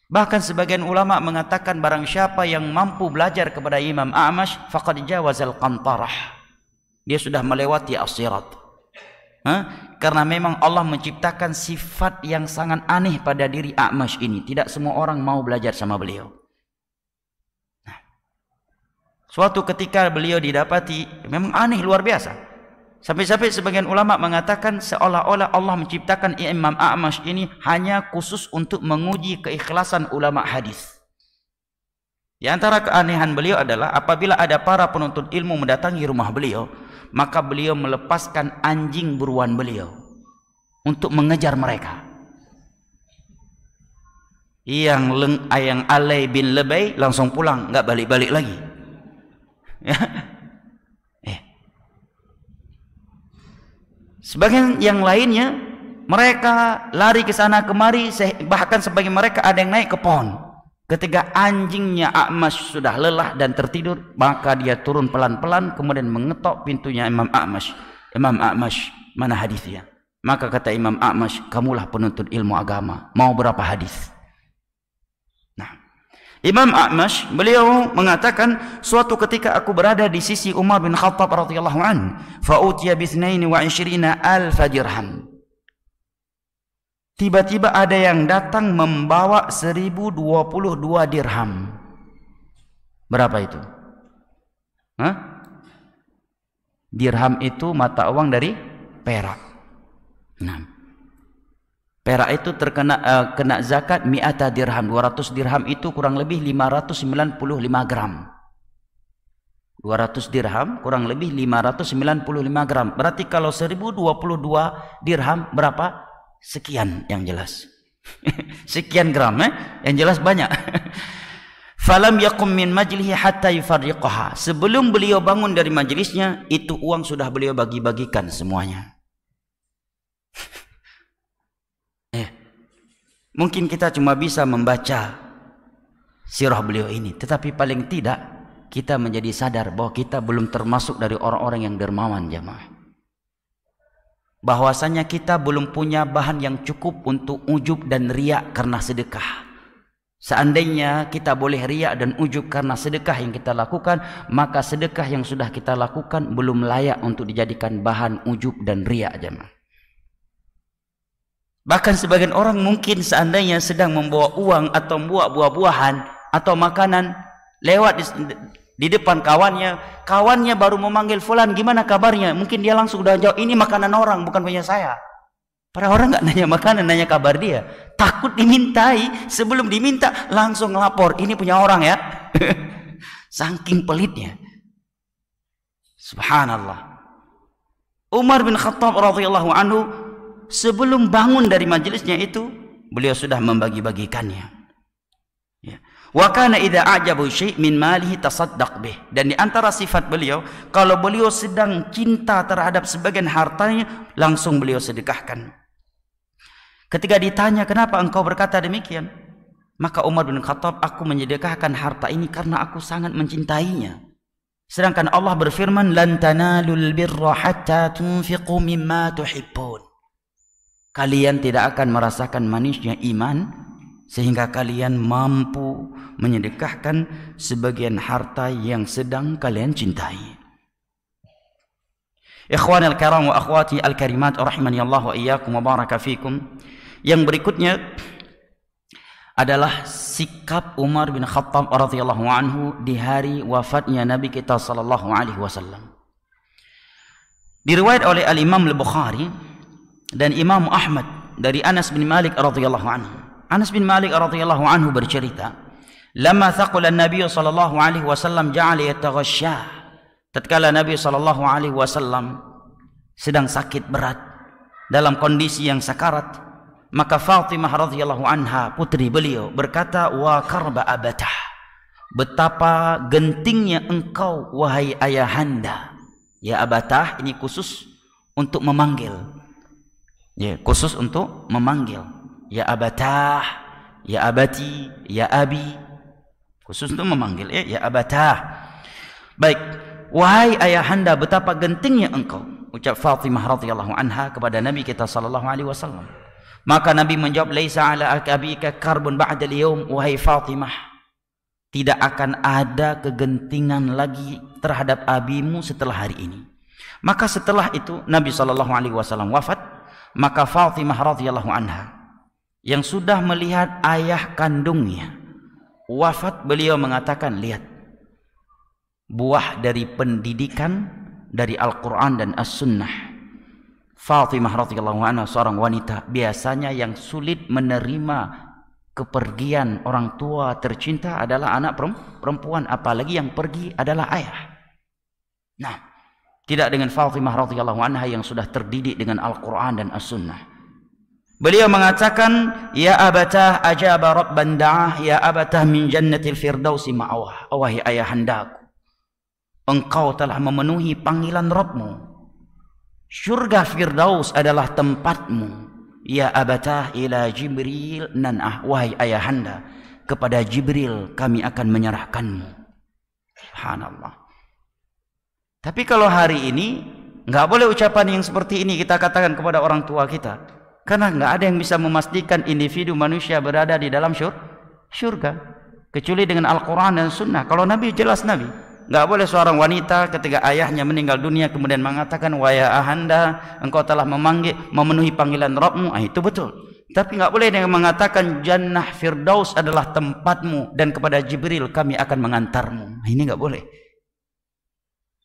Bahkan sebagian ulama mengatakan barang siapa yang mampu belajar kepada Imam A'mash faqad jawazal qantarah. Dia sudah melewati as-sirat. Karena memang Allah menciptakan sifat yang sangat aneh pada diri A'mash ini. Tidak semua orang mau belajar sama beliau. Suatu ketika beliau didapati memang aneh luar biasa. Sampai-sampai sebagian ulama mengatakan seolah-olah Allah menciptakan Imam A'mash ini hanya khusus untuk menguji keikhlasan ulama hadis. Di antara keanehan beliau adalah apabila ada para penuntut ilmu mendatangi rumah beliau, maka beliau melepaskan anjing buruan beliau untuk mengejar mereka. Yang alay bin lebay langsung pulang, nggak balik-balik lagi. Sebagian yang lainnya mereka lari ke sana kemari, bahkan sebagian mereka ada yang naik ke pohon. Ketika anjingnya A'mash sudah lelah dan tertidur, maka dia turun pelan-pelan kemudian mengetok pintunya Imam A'mash. Imam A'mash, mana hadisnya? Maka kata Imam A'mash, kamulah penuntut ilmu agama, mau berapa hadis? Nah, Imam A'mash beliau mengatakan, suatu ketika aku berada di sisi Umar bin Khattab radhiyallahu an, fa utiya bi 22,000 dirham. Tiba-tiba ada yang datang membawa 1022 dirham. Berapa itu? Hah? Dirham itu mata uang dari perak. Nah, perak itu kena zakat mi'ata dirham. 200 dirham itu kurang lebih 595 gram. 200 dirham kurang lebih 595 gram. Berarti kalau 1022 dirham berapa? Sekian yang jelas. Sekian gram, yang jelas banyak. Falam yakum min majlihi hatta yufarriqaha. Sebelum beliau bangun dari majlisnya, itu uang sudah beliau bagi-bagikan semuanya. Mungkin kita cuma bisa membaca sirah beliau ini, tetapi paling tidak kita menjadi sadar bahwa kita belum termasuk dari orang-orang yang dermawan, jamaah. Bahwasanya kita belum punya bahan yang cukup untuk ujub dan riak karena sedekah. Seandainya kita boleh riak dan ujub karena sedekah yang kita lakukan, maka sedekah yang sudah kita lakukan belum layak untuk dijadikan bahan ujub dan riak, jemaah. Bahkan sebagian orang mungkin seandainya sedang membawa uang atau membawa buah-buahan atau makanan, lewat di depan kawannya baru memanggil fulan, gimana kabarnya? Mungkin dia langsung udah jawab, ini makanan orang, bukan punya saya. Para orang nggak nanya makanan, nanya kabar dia. Takut dimintai, sebelum diminta langsung ngelapor, ini punya orang ya. Saking pelitnya. Subhanallah. Umar bin Khattab radhiyallahu anhu sebelum bangun dari majelisnya itu, beliau sudah membagi-bagikannya. Ya. Wa kana idza a'jabu syai' min malihi tasaddaq bih. Dan di antara sifat beliau, kalau beliau sedang cinta terhadap sebagian hartanya, langsung beliau sedekahkan. Ketika ditanya, kenapa engkau berkata demikian? Maka Umar bin Khattab, aku menyedekahkan harta ini karena aku sangat mencintainya. Sedangkan Allah berfirman, lan tanalul birra hatta tunfiqu mimma tuhibbun. Kalian tidak akan merasakan manisnya iman sehingga kalian mampu menyedekahkan sebagian harta yang sedang kalian cintai. Ikhwanil karam wa akhwati al-karimat rahimani Allah wa iyyakum wa baraka fikum. Yang berikutnya adalah sikap Umar bin Khattab radhiyallahu anhu di hari wafatnya Nabi kita sallallahu alaihi wasallam. Diriwayat oleh Al-Imam Al-Bukhari dan Imam Ahmad dari Anas bin Malik radhiyallahu anhu. Anas bin Malik radhiyallahu anhu bercerita, "Lamma thaqala an-nabiy sallallahu alaihi wasallam ja'ala yataghashya." Tatkala Nabi sallallahu alaihi wasallam sedang sakit berat dalam kondisi yang sakarat, maka Fatimah radhiyallahu anha, putri beliau, berkata, "Wa karba abatah." Betapa gentingnya engkau wahai ayahanda. Ya abatah ini khusus untuk memanggil. Ya, khusus untuk memanggil. Ya abatah, ya abati, ya abi. Khusus untuk memanggil, ya abatah. Baik, wahai ayahanda, betapa gentingnya engkau, ucap Fatimah radhiyallahu anha kepada Nabi kita sallallahu alaihi wasallam. Maka Nabi menjawab, laisa ala abika karbun ba'da al-yawm, wahai Fatimah, tidak akan ada kegentingan lagi terhadap abimu setelah hari ini. Maka setelah itu Nabi sallallahu alaihi wasallam wafat, maka Fatimah radhiyallahu anha yang sudah melihat ayah kandungnya wafat, beliau mengatakan, lihat, buah dari pendidikan dari Al-Quran dan As-Sunnah. Fatimah radhiyallahu anha seorang wanita biasanya yang sulit menerima kepergian orang tua tercinta adalah anak perempuan, apalagi yang pergi adalah ayah. Nah, tidak dengan Fatimah radhiyallahu anha yang sudah terdidik dengan Al-Quran dan As-Sunnah. Beliau mengatakan, ya abatah ajaba rabban da'ah, ya abatah min jannatil firdausi ma'awah. Wahai ayahandaku, engkau telah memenuhi panggilan Rabbmu. Syurga Firdaus adalah tempatmu. Ya abatah ila Jibril nan'ah. Wahai ayahanda, kepada Jibril kami akan menyerahkanmu. Subhanallah. Tapi kalau hari ini nggak boleh ucapan yang seperti ini kita katakan kepada orang tua kita, karena nggak ada yang bisa memastikan individu manusia berada di dalam syurga kecuali dengan Al-Quran dan Sunnah. Kalau Nabi jelas Nabi. Nggak boleh seorang wanita ketika ayahnya meninggal dunia kemudian mengatakan, wahai ahanda, engkau telah memenuhi panggilan Rabbmu. Itu betul. Tapi nggak boleh dengan mengatakan Jannah Firdaus adalah tempatmu dan kepada Jibril kami akan mengantarmu. Ini nggak boleh.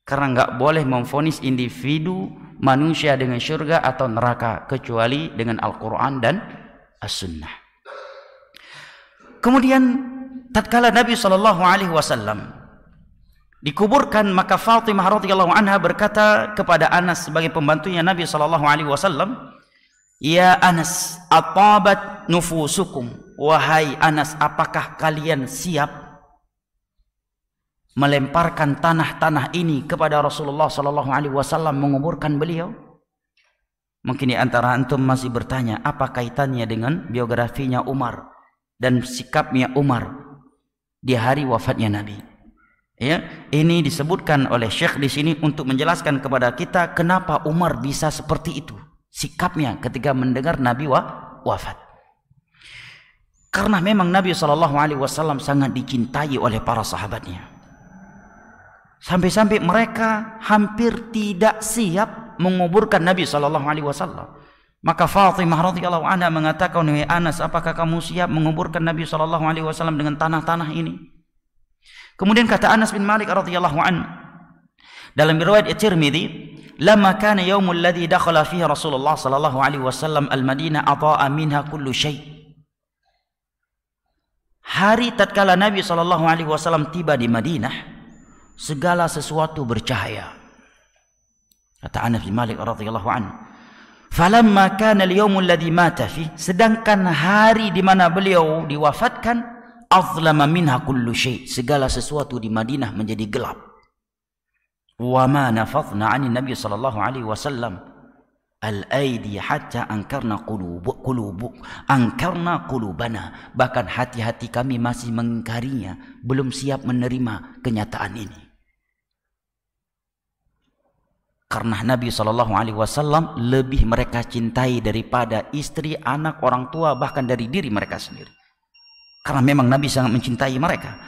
Karena nggak boleh memvonis individu manusia dengan syurga atau neraka kecuali dengan Al-Quran dan As-Sunnah. Kemudian tatkala Nabi SAW dikuburkan, maka Fatimah radhiyallahu anha berkata kepada Anas sebagai pembantunya Nabi SAW, ya Anas, atabat nufusukum. Wahai Anas, apakah kalian siap melemparkan tanah-tanah ini kepada Rasulullah SAW menguburkan beliau? Mungkin di antara antum masih bertanya, apa kaitannya dengan biografinya Umar dan sikapnya Umar di hari wafatnya Nabi? Ya, ini disebutkan oleh Syekh di sini untuk menjelaskan kepada kita kenapa Umar bisa seperti itu sikapnya ketika mendengar Nabi wafat. Karena memang Nabi SAW sangat dicintai oleh para sahabatnya. Sampai-sampai mereka hampir tidak siap menguburkan Nabi SAW. Maka Fatimah radhiyallahu anha mengatakan, wahai Anas, apakah kamu siap menguburkan Nabi SAW dengan tanah-tanah ini? Kemudian kata Anas bin Malik radhiyallahu anhu dalam riwayat At-Tirmidzi, "Lamma kana yaumul ladzi dakhala fihi Rasulullah sallallahu alaihi wasallam al-Madinah ata'a minha kullu syai'." Hari tatkala Nabi sallallahu alaihi wasallam tiba di Madinah, segala sesuatu bercahaya. Kata Anas bin Malik radhiyallahu anhu, "Falamma kana al-yaumul ladzi mata fihi," sedangkan hari di mana beliau diwafatkan, azlama minha kullu syai', segala sesuatu di Madinah menjadi gelap. Wa ma nafadna 'ani Nabi sallallahu alaihi wasallam al-aidi hatta ankarna qulubana, bahkan hati-hati kami masih mengingkarinya, belum siap menerima kenyataan ini. Karena Nabi sallallahu alaihi wasallam lebih mereka cintai daripada istri, anak, orang tua, bahkan dari diri mereka sendiri. Karena memang Nabi sangat mencintai mereka.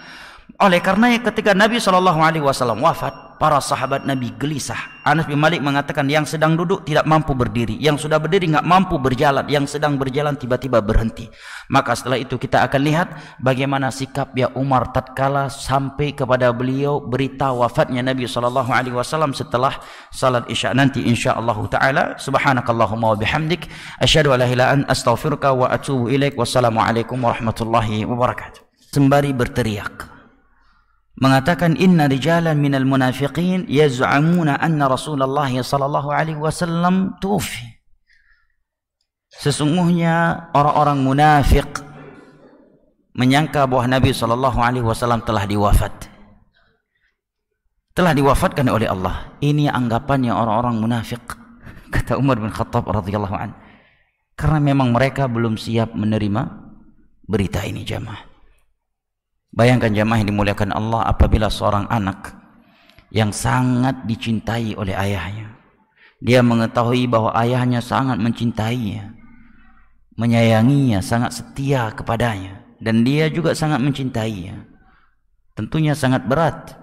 Oleh karenanya ketika Nabi SAW wafat, para sahabat Nabi gelisah. Anas bin Malik mengatakan, yang sedang duduk tidak mampu berdiri, yang sudah berdiri nggak mampu berjalan, yang sedang berjalan tiba-tiba berhenti. Maka setelah itu kita akan lihat bagaimana sikap ya Umar tatkala sampai kepada beliau berita wafatnya Nabi SAW setelah salat Isya nanti insyaallah taala. Subhanakallahumma wa bihamdik, asyhadu an la ilaha illa anta, astaghfiruka wa atubu ilaik. Wassalamualaikum warahmatullahi wabarakatuh. Sembari berteriak mengatakan, inna rijalan minal munafiqin yaz'amuna anna Rasulullah sallallahu alaihi wasallam tufi. Sesungguhnya orang-orang munafik menyangka bahwa Nabi sallallahu alaihi wasallam telah diwafatkan oleh Allah. Ini anggapannya orang-orang munafik, kata Umar bin Khattab radhiyallahu anhu. Karena memang mereka belum siap menerima berita ini, jamaah. Bayangkan jamaah yang dimuliakan Allah, apabila seorang anak yang sangat dicintai oleh ayahnya, dia mengetahui bahwa ayahnya sangat mencintainya, menyayanginya, sangat setia kepadanya, dan dia juga sangat mencintainya, tentunya sangat berat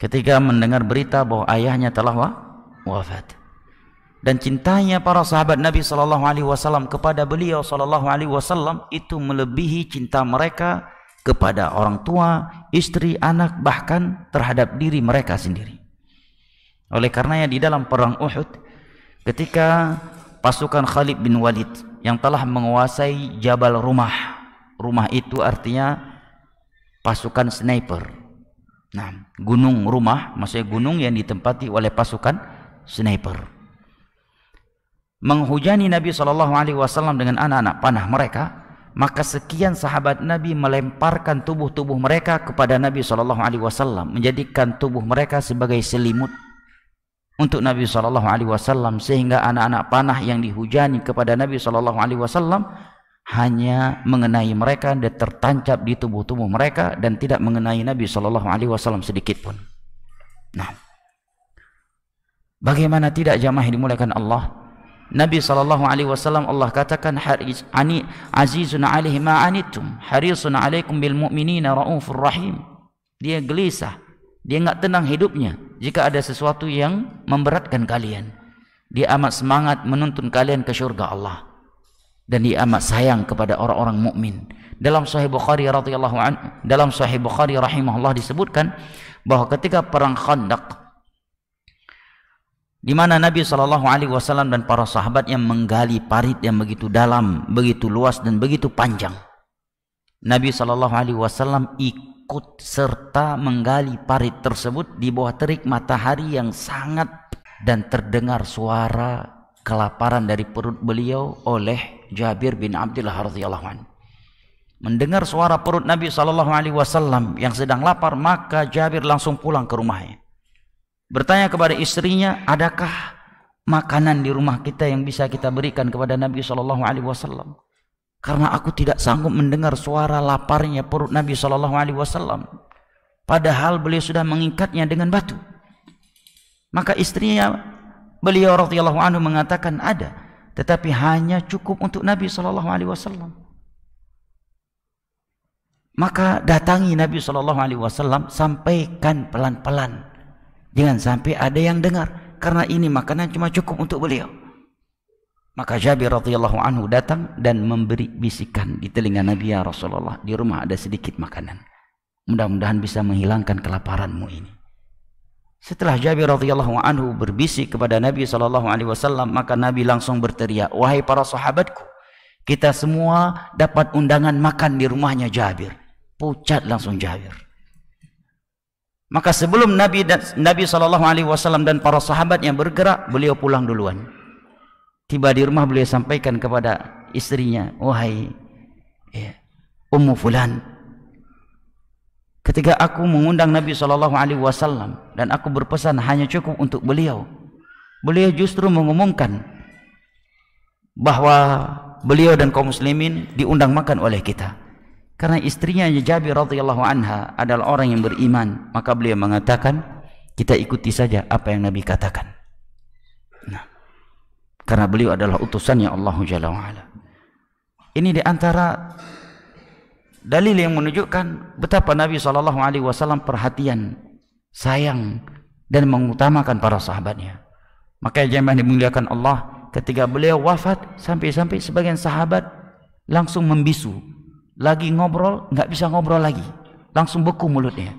ketika mendengar berita bahwa ayahnya telah wafat. Dan cintanya para sahabat Nabi SAW kepada beliau SAW itu melebihi cinta mereka kepada orang tua, istri, anak, bahkan terhadap diri mereka sendiri. Oleh karenanya di dalam perang Uhud, ketika pasukan Khalid bin Walid yang telah menguasai Jabal Rumah, Rumah itu artinya pasukan sniper. Nah, gunung Rumah maksudnya gunung yang ditempati oleh pasukan sniper, menghujani Nabi SAW dengan anak-anak panah mereka. Maka sekian sahabat Nabi melemparkan tubuh-tubuh mereka kepada Nabi SAW, menjadikan tubuh mereka sebagai selimut untuk Nabi SAW, sehingga anak-anak panah yang dihujani kepada Nabi SAW hanya mengenai mereka dan tertancap di tubuh-tubuh mereka dan tidak mengenai Nabi SAW sedikit pun. Nah, bagaimana tidak jamaah yang dimuliakan Allah? Nabi SAW Allah katakan azizun alaihi ma anittum harisun alaikum bil mu'minina raufur rahim. Dia gelisah, dia enggak tenang hidupnya jika ada sesuatu yang memberatkan kalian. Dia amat semangat menuntun kalian ke syurga Allah, dan dia amat sayang kepada orang-orang mukmin. Dalam Sahih Bukhari radhiyallahu anhu, dalam Sahih Bukhari rahimahullah disebutkan bahwa ketika perang Khandaq, di mana Nabi SAW dan para sahabatnya menggali parit yang begitu dalam, begitu luas dan begitu panjang. Nabi SAW ikut serta menggali parit tersebut di bawah terik matahari yang sangat, dan terdengar suara kelaparan dari perut beliau oleh Jabir bin Abdullah radhiyallahu anhu. Mendengar suara perut Nabi SAW yang sedang lapar, maka Jabir langsung pulang ke rumahnya. Bertanya kepada istrinya, adakah makanan di rumah kita yang bisa kita berikan kepada Nabi SAW? Karena aku tidak sanggup mendengar suara laparnya perut Nabi SAW, padahal beliau sudah mengikatnya dengan batu. Maka istrinya beliau radhiyallahu anhu mengatakan ada, tetapi hanya cukup untuk Nabi SAW. Maka datangi Nabi SAW, sampaikan pelan-pelan, jangan sampai ada yang dengar, karena ini makanan cuma cukup untuk beliau. Maka Jabir radhiyallahu anhu datang dan memberi bisikan di telinga Nabi, ya Rasulullah, di rumah ada sedikit makanan, mudah-mudahan bisa menghilangkan kelaparanmu ini. Setelah Jabir radhiyallahu anhu berbisik kepada Nabi SAW, maka Nabi langsung berteriak, wahai para sahabatku, kita semua dapat undangan makan di rumahnya Jabir. Pucat langsung Jabir. Maka sebelum Nabi SAW dan para sahabatnya bergerak, beliau pulang duluan. Tiba di rumah, beliau sampaikan kepada istrinya, wahai Ummu Fulan, ketika aku mengundang Nabi SAW dan aku berpesan hanya cukup untuk beliau, beliau justru mengumumkan bahwa beliau dan kaum muslimin diundang makan oleh kita. Karena istrinya Jabir radhiyallahu anha adalah orang yang beriman, maka beliau mengatakan, kita ikuti saja apa yang Nabi katakan. Nah, karena beliau adalah utusannya Allah Jalla wa'ala. Ini diantara dalil yang menunjukkan betapa Nabi SAW perhatian, sayang, dan mengutamakan para sahabatnya. Maka jemaah dimuliakan Allah, ketika beliau wafat, sampai-sampai sebagian sahabat langsung membisu. Lagi ngobrol, nggak bisa ngobrol lagi, langsung beku mulutnya.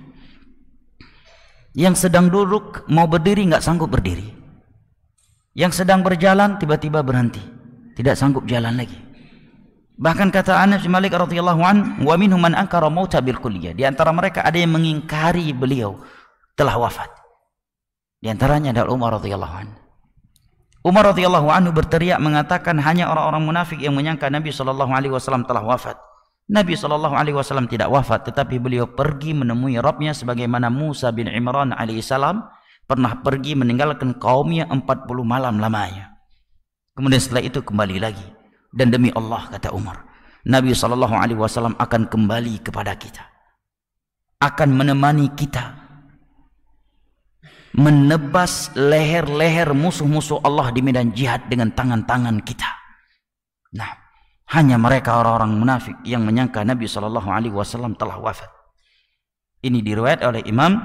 Yang sedang duduk mau berdiri nggak sanggup berdiri. Yang sedang berjalan tiba-tiba berhenti, tidak sanggup jalan lagi. Bahkan kata Anas bin Malik radhiyallahu anhu, wa minhum man ankara mauta bil kulliyah. Di antara mereka ada yang mengingkari beliau telah wafat. Di antaranya adalah Umar radhiyallahu anhu. Umar radhiyallahu anhu berteriak mengatakan, hanya orang-orang munafik yang menyangka Nabi SAW telah wafat. Nabi SAW tidak wafat, tetapi beliau pergi menemui Rabbnya sebagaimana Musa bin Imran alaihissalam pernah pergi meninggalkan kaumnya 40 malam lamanya. Kemudian setelah itu kembali lagi. Dan demi Allah, kata Umar, Nabi SAW akan kembali kepada kita, akan menemani kita, menebas leher-leher musuh-musuh Allah di medan jihad dengan tangan-tangan kita. Nah, hanya mereka orang-orang munafik yang menyangka Nabi SAW telah wafat. Ini diriwayat oleh Imam,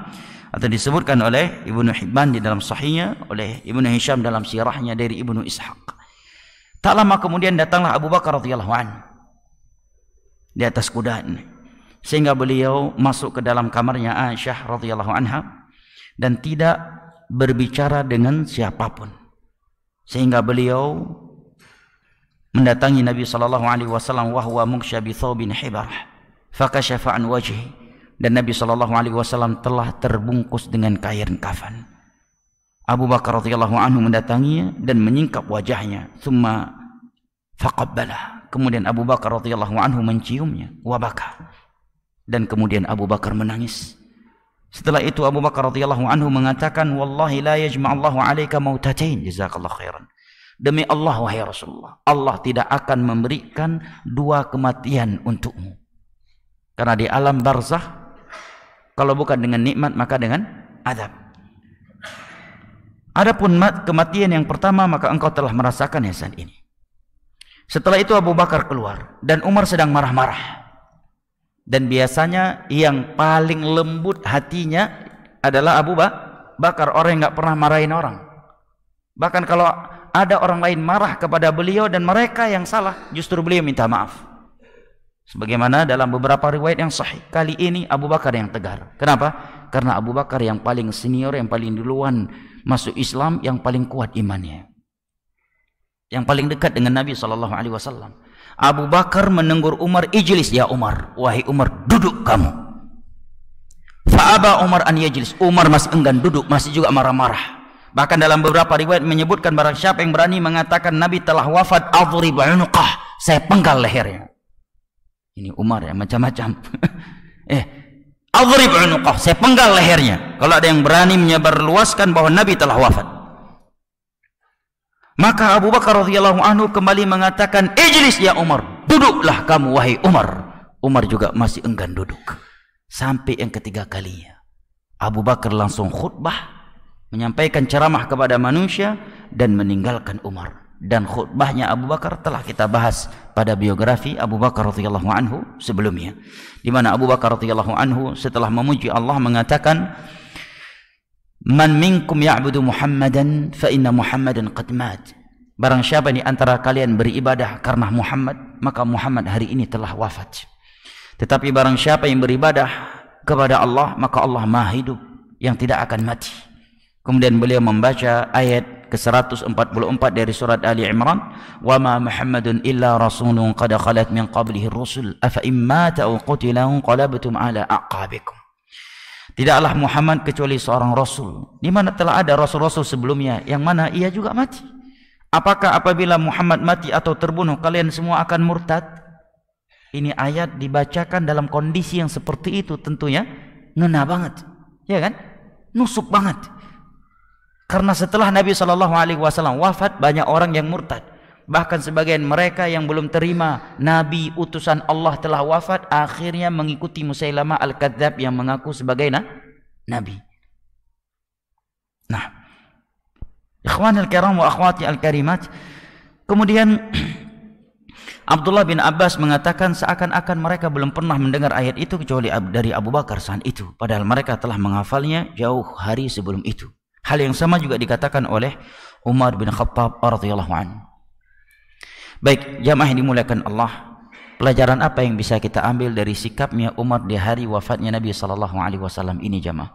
atau disebutkan oleh Ibnu Hibban di dalam sahihnya, oleh Ibnu Hisham dalam sirahnya dari Ibnu Ishaq. Tak lama kemudian datanglah Abu Bakar radhiyallahu anhu di atas kuda ini, sehingga beliau masuk ke dalam kamarnya Aisyah radhiyallahu anha dan tidak berbicara dengan siapapun, sehingga beliau mendatangi Nabi sallallahu alaihi wasallam wa huwa mughsha bi thawbin hibarah fakashafa an wajhi, dan Nabi sallallahu alaihi wasallam telah terbungkus dengan kain kafan. Abu Bakar radhiyallahu anhu mendatanginya dan menyingkap wajahnya, thumma faqabbalah, kemudian Abu Bakar radhiyallahu anhu menciumnya, wa baka, dan kemudian Abu Bakar menangis. Setelah itu Abu Bakar radhiyallahu anhu mengatakan, wallahi la yajma'allahu 'alaika mautatain, jazakallahu khairan. Demi Allah wahai Rasulullah, Allah tidak akan memberikan dua kematian untukmu. Karena di alam barzakh, kalau bukan dengan nikmat maka dengan azab. Adapun kematian yang pertama, maka engkau telah merasakan ya saat ini. Setelah itu Abu Bakar keluar dan Umar sedang marah-marah. Dan biasanya yang paling lembut hatinya adalah Abu Bakar, orang yang nggak pernah marahin orang. Bahkan kalau ada orang lain marah kepada beliau dan mereka yang salah, justru beliau minta maaf. Sebagaimana dalam beberapa riwayat yang sahih, kali ini Abu Bakar yang tegar. Kenapa? Karena Abu Bakar yang paling senior, yang paling duluan masuk Islam, yang paling kuat imannya, yang paling dekat dengan Nabi SAW. Abu Bakar menegur Umar, ijlis ya Umar, wahai Umar, duduk kamu. Fa'aba Umar an yajlis, Umar masih enggan duduk, masih juga marah-marah. Bahkan dalam beberapa riwayat menyebutkan barang siapa yang berani mengatakan Nabi telah wafat, adhrib unuqah, saya penggal lehernya. Ini Umar ya, macam-macam. Adhrib unuqah, saya penggal lehernya. Kalau ada yang berani menyebarluaskan bahwa Nabi telah wafat. Maka Abu Bakar radhiyallahu anhu kembali mengatakan, ijlis ya Umar, duduklah kamu wahai Umar. Umar juga masih enggan duduk. Sampai yang ketiga kalinya Abu Bakar langsung khutbah, menyampaikan ceramah kepada manusia dan meninggalkan Umar. Dan khutbahnya Abu Bakar telah kita bahas pada biografi Abu Bakar radhiyallahu anhu sebelumnya, di mana Abu Bakar radhiyallahu anhu setelah memuji Allah mengatakan, man minkum ya'budu Muhammadan fa inna Muhammadan qad mat. Barang siapa di antara kalian beribadah karena Muhammad, maka Muhammad hari ini telah wafat. Tetapi barang siapa yang beribadah kepada Allah, maka Allah Maha hidup yang tidak akan mati. Kemudian beliau membaca ayat ke-144 dari surat Ali Imran, wa ma Muhammadun illa rasulun qad khalat min qablihi ar-rusul afa imma aw qutila qalabtum ala aqabikum. Tidaklah Muhammad kecuali seorang rasul, di mana telah ada rasul-rasul sebelumnya, yang mana ia juga mati. Apakah apabila Muhammad mati atau terbunuh, kalian semua akan murtad? Ini ayat dibacakan dalam kondisi yang seperti itu, tentunya ngena banget, ya kan? Nusuk banget. Karena setelah Nabi SAW wafat, banyak orang yang murtad. Bahkan sebagian mereka yang belum terima Nabi utusan Allah telah wafat, akhirnya mengikuti Musailamah Al-Kadzdzab yang mengaku sebagai Nabi. Nah, ikhwanil kiram wa akhwati al-karimat, kemudian Abdullah bin Abbas mengatakan seakan-akan mereka belum pernah mendengar ayat itu kecuali dari Abu Bakar saat itu, padahal mereka telah menghafalnya jauh hari sebelum itu. Hal yang sama juga dikatakan oleh Umar bin Khattab radhiyallahu anhu. Baik, jamaah yang dimuliakan Allah, pelajaran apa yang bisa kita ambil dari sikapnya Umar di hari wafatnya Nabi SAW ini jamaah?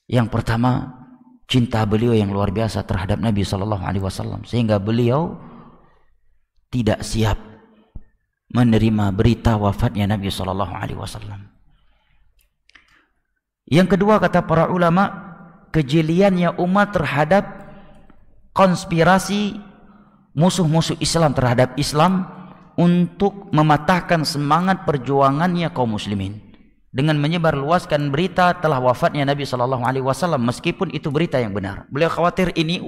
Yang pertama, cinta beliau yang luar biasa terhadap Nabi SAW, sehingga beliau tidak siap menerima berita wafatnya Nabi SAW. Yang kedua, kata para ulama, kejeliannya Umar terhadap konspirasi musuh-musuh Islam terhadap Islam untuk mematahkan semangat perjuangannya kaum muslimin dengan menyebarluaskan berita telah wafatnya Nabi SAW, meskipun itu berita yang benar. Beliau khawatir ini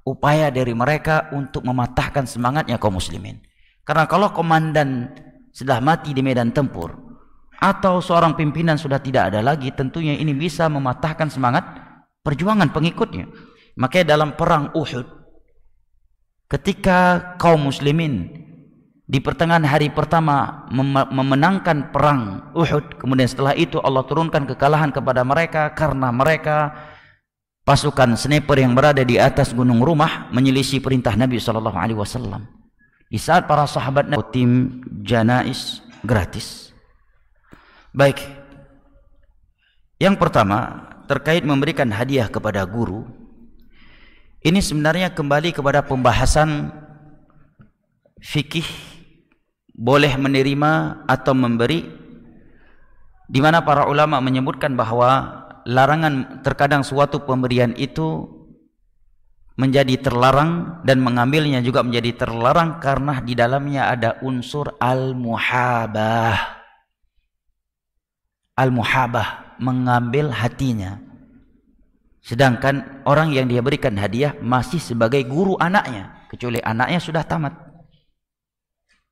upaya dari mereka untuk mematahkan semangatnya kaum muslimin. Karena kalau komandan sudah mati di medan tempur atau seorang pimpinan sudah tidak ada lagi, tentunya ini bisa mematahkan semangat perjuangan pengikutnya. Makanya dalam perang Uhud, ketika kaum muslimin di pertengahan hari pertama memenangkan perang Uhud, kemudian setelah itu Allah turunkan kekalahan kepada mereka karena mereka pasukan sniper yang berada di atas gunung Rumah menyelisih perintah Nabi SAW. Di saat para sahabat tim janais gratis. Baik, yang pertama, terkait memberikan hadiah kepada guru, ini sebenarnya kembali kepada pembahasan fikih boleh menerima atau memberi, di mana para ulama menyebutkan bahwa larangan terkadang suatu pemberian itu menjadi terlarang dan mengambilnya juga menjadi terlarang karena di dalamnya ada unsur al-muhabah. Al-muhabah, mengambil hatinya. Sedangkan orang yang dia berikan hadiah masih sebagai guru anaknya, kecuali anaknya sudah tamat.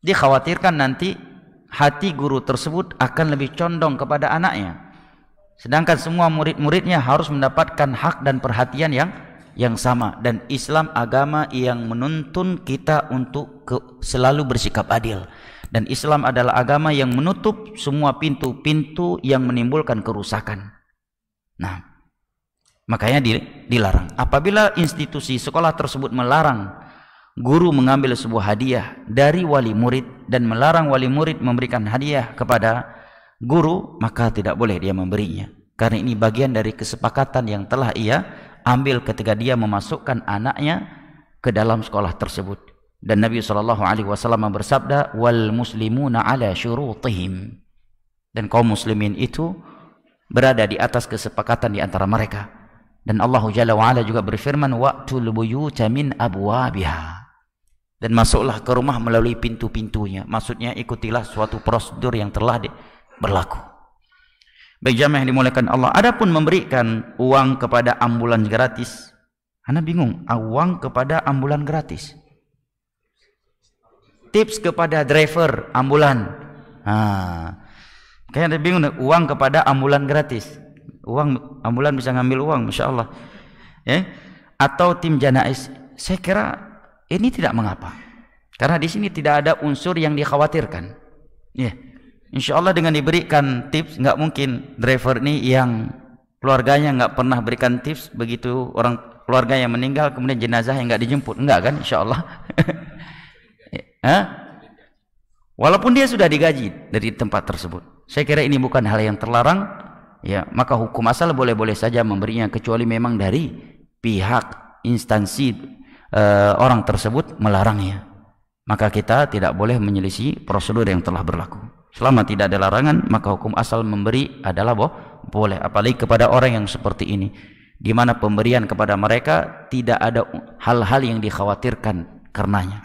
Dikhawatirkan nanti hati guru tersebut akan lebih condong kepada anaknya. Sedangkan semua murid-muridnya harus mendapatkan hak dan perhatian yang sama, dan Islam agama yang menuntun kita untuk selalu bersikap adil, dan Islam adalah agama yang menutup semua pintu-pintu yang menimbulkan kerusakan. Nah, makanya dilarang. Apabila institusi sekolah tersebut melarang guru mengambil sebuah hadiah dari wali murid dan melarang wali murid memberikan hadiah kepada guru, maka tidak boleh dia memberinya, karena ini bagian dari kesepakatan yang telah ia ambil ketika dia memasukkan anaknya ke dalam sekolah tersebut. Dan Nabi SAW bersabda, wal muslimuna ala syurutihim, dan kaum muslimin itu berada di atas kesepakatan di antara mereka. Dan Allah Jalla wa'ala juga berfirman, wa'tul buyuta min abwabiha, dan masuklah ke rumah melalui pintu-pintunya. Maksudnya ikutilah suatu prosedur yang telah berlaku. Baik jamaah yang dimuliakan Allah, adapun memberikan uang kepada ambulan gratis, Anda bingung, uang kepada ambulan gratis, tips kepada driver ambulan, kayaknya Anda bingung, uang kepada ambulan gratis, uang ambulan bisa ngambil uang, masya Allah, atau tim janais. Saya kira ini tidak mengapa, karena di sini tidak ada unsur yang dikhawatirkan. Insya Allah dengan diberikan tips, nggak mungkin driver ini yang keluarganya nggak pernah berikan tips, begitu orang keluarga yang meninggal kemudian jenazah yang nggak dijemput, enggak kan? Insya Allah. Walaupun dia sudah digaji dari tempat tersebut, saya kira ini bukan hal yang terlarang. Ya, maka hukum asal boleh-boleh saja memberinya, kecuali memang dari pihak instansi orang tersebut melarangnya, maka kita tidak boleh menyelisih prosedur yang telah berlaku. Selama tidak ada larangan, maka hukum asal memberi adalah boleh. Apalagi kepada orang yang seperti ini, di mana pemberian kepada mereka tidak ada hal-hal yang dikhawatirkan karenanya.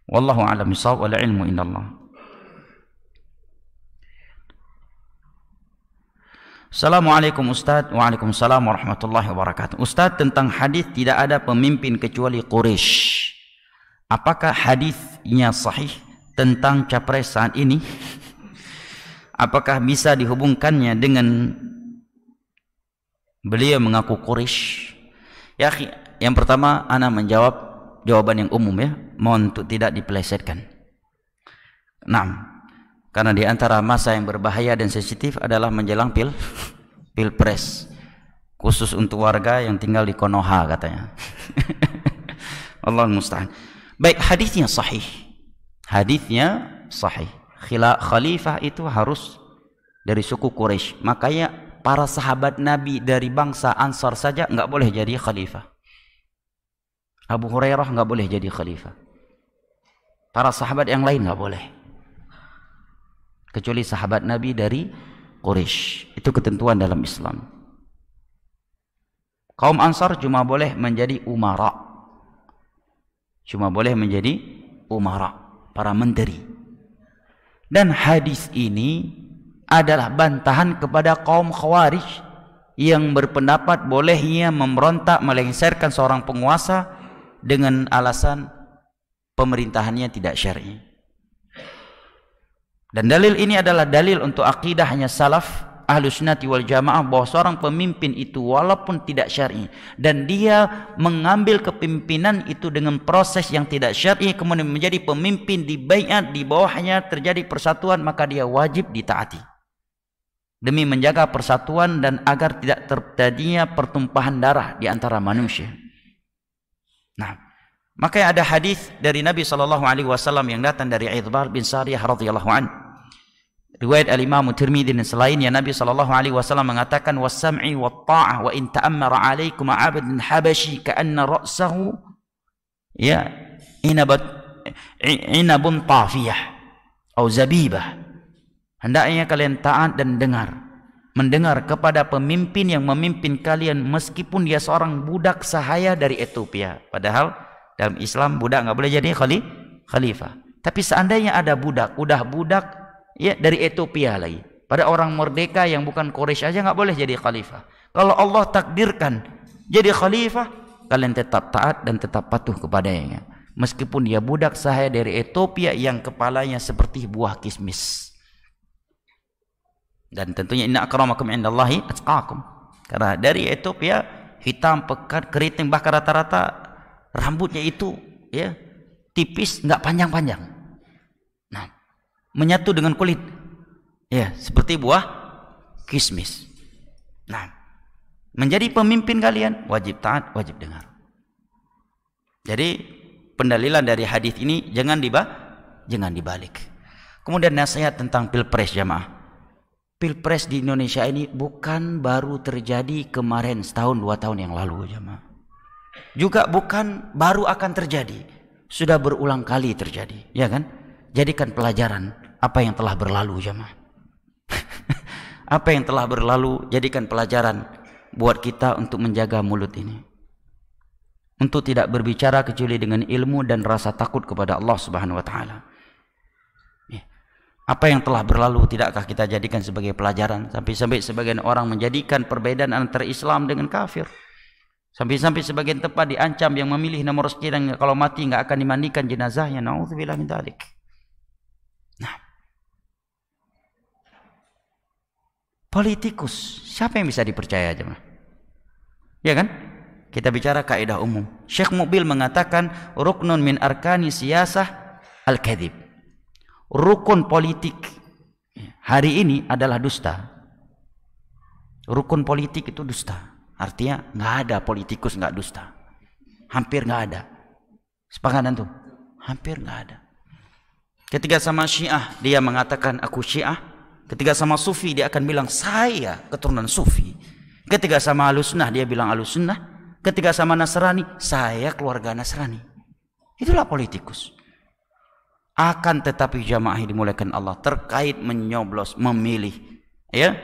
Wallahu a'lam bishawab, wal ilmu indallah. Assalamualaikum Ustaz. Waalaikumsalam warahmatullahi wabarakatuh. Ustaz, tentang hadis tidak ada pemimpin kecuali Quraisy, apakah hadisnya sahih tentang capres saat ini? Apakah bisa dihubungkannya dengan beliau mengaku Quraisy? Ya, yang pertama ana menjawab jawaban yang umum, ya, mohon untuk tidak dipelesetkan. Karena di antara masa yang berbahaya dan sensitif adalah menjelang pilpres, khusus untuk warga yang tinggal di Konoha katanya. Allahul musta'an. Baik, hadisnya sahih. Hadisnya sahih. Khalifah itu harus dari suku Quraisy. Makanya para sahabat Nabi dari bangsa Ansar saja enggak boleh jadi khalifah. Abu Hurairah enggak boleh jadi khalifah. Para sahabat yang lain enggak boleh, kecuali sahabat Nabi dari Quraisy. Itu ketentuan dalam Islam. Kaum Ansar cuma boleh menjadi umara. Cuma boleh menjadi umara, para menteri. Dan hadis ini adalah bantahan kepada kaum Khawarij yang berpendapat bolehnya memberontak, melengsarkan seorang penguasa dengan alasan pemerintahannya tidak syar'i. Dan dalil ini adalah dalil untuk akidahnya salaf Ahlus Sunnati wal Jamaah, bahwa seorang pemimpin itu walaupun tidak syar'i dan dia mengambil kepemimpinan itu dengan proses yang tidak syar'i, kemudian menjadi pemimpin di baiat, di bawahnya terjadi persatuan, maka dia wajib ditaati demi menjaga persatuan dan agar tidak terjadinya pertumpahan darah di antara manusia. Maka ada hadis dari Nabi SAW yang datang dari Irbad bin Sariyah radhiyallahu anhu. riwayat al-Imam Tirmidzi dan selainnya, Nabi SAW mengatakan was-sam'i wat-ta'ah wa in ta'ammara 'alaikum 'abdun habashi ka'anna ra'sahu ya inabun tafiyah atau zabibah. Hendaknya kalian taat dan mendengar kepada pemimpin yang memimpin kalian meskipun dia seorang budak sahaya dari Ethiopia. Padahal dalam Islam budak nggak boleh jadi khalifah. Tapi seandainya ada budak ya dari Ethiopia lagi, pada orang merdeka yang bukan Quraisy aja nggak boleh jadi khalifah. Kalau Allah takdirkan jadi khalifah, kalian tetap taat dan tetap patuh kepadanya, meskipun dia budak sahaya dari Ethiopia yang kepalanya seperti buah kismis. Dan tentunya inna akramakum indallahi atqakum, karena dari Ethiopia hitam pekat keriting, bahkan rata-rata rambutnya itu ya tipis, nggak panjang-panjang. Nah, menyatu dengan kulit ya seperti buah kismis. Nah, menjadi pemimpin kalian wajib taat, wajib dengar. Jadi pendalilan dari hadis ini jangan dibalik. Kemudian nasihat tentang pilpres jamaah. Pilpres di Indonesia ini bukan baru terjadi kemarin setahun 2 tahun yang lalu jamaah. Juga bukan baru akan terjadi, sudah berulang kali terjadi, ya kan? Jadikan pelajaran apa yang telah berlalu jamaah. Apa yang telah berlalu jadikan pelajaran buat kita untuk menjaga mulut ini, untuk tidak berbicara kecuali dengan ilmu dan rasa takut kepada Allah Subhanahu wa taala. Apa yang telah berlalu tidakkah kita jadikan sebagai pelajaran? Sampai-sampai sebagian orang menjadikan perbedaan antara Islam dengan kafir. Sampai-sampai sebagian tempat diancam yang memilih nomor sekian kalau mati nggak akan dimandikan jenazahnya. Nauzubillah min dzalik. Nah, politikus siapa yang bisa dipercaya jemaah? Ya kan? Kita bicara kaidah umum. Syekh Mubil mengatakan ruknun min arkani siyasah al-kadhib. Rukun politik hari ini adalah dusta. Rukun politik itu dusta. Artinya nggak ada politikus nggak dusta. Hampir nggak ada. Sepakat tuh? Hampir nggak ada. Ketika sama Syiah dia mengatakan aku Syiah. Ketika sama Sufi dia akan bilang saya keturunan Sufi. Ketika sama Ahlussunnah dia bilang Ahlussunnah. Ketika sama Nasrani saya keluarga Nasrani. Itulah politikus. Akan tetapi jamaah dimuliakan Allah, terkait menyoblos, memilih, ya,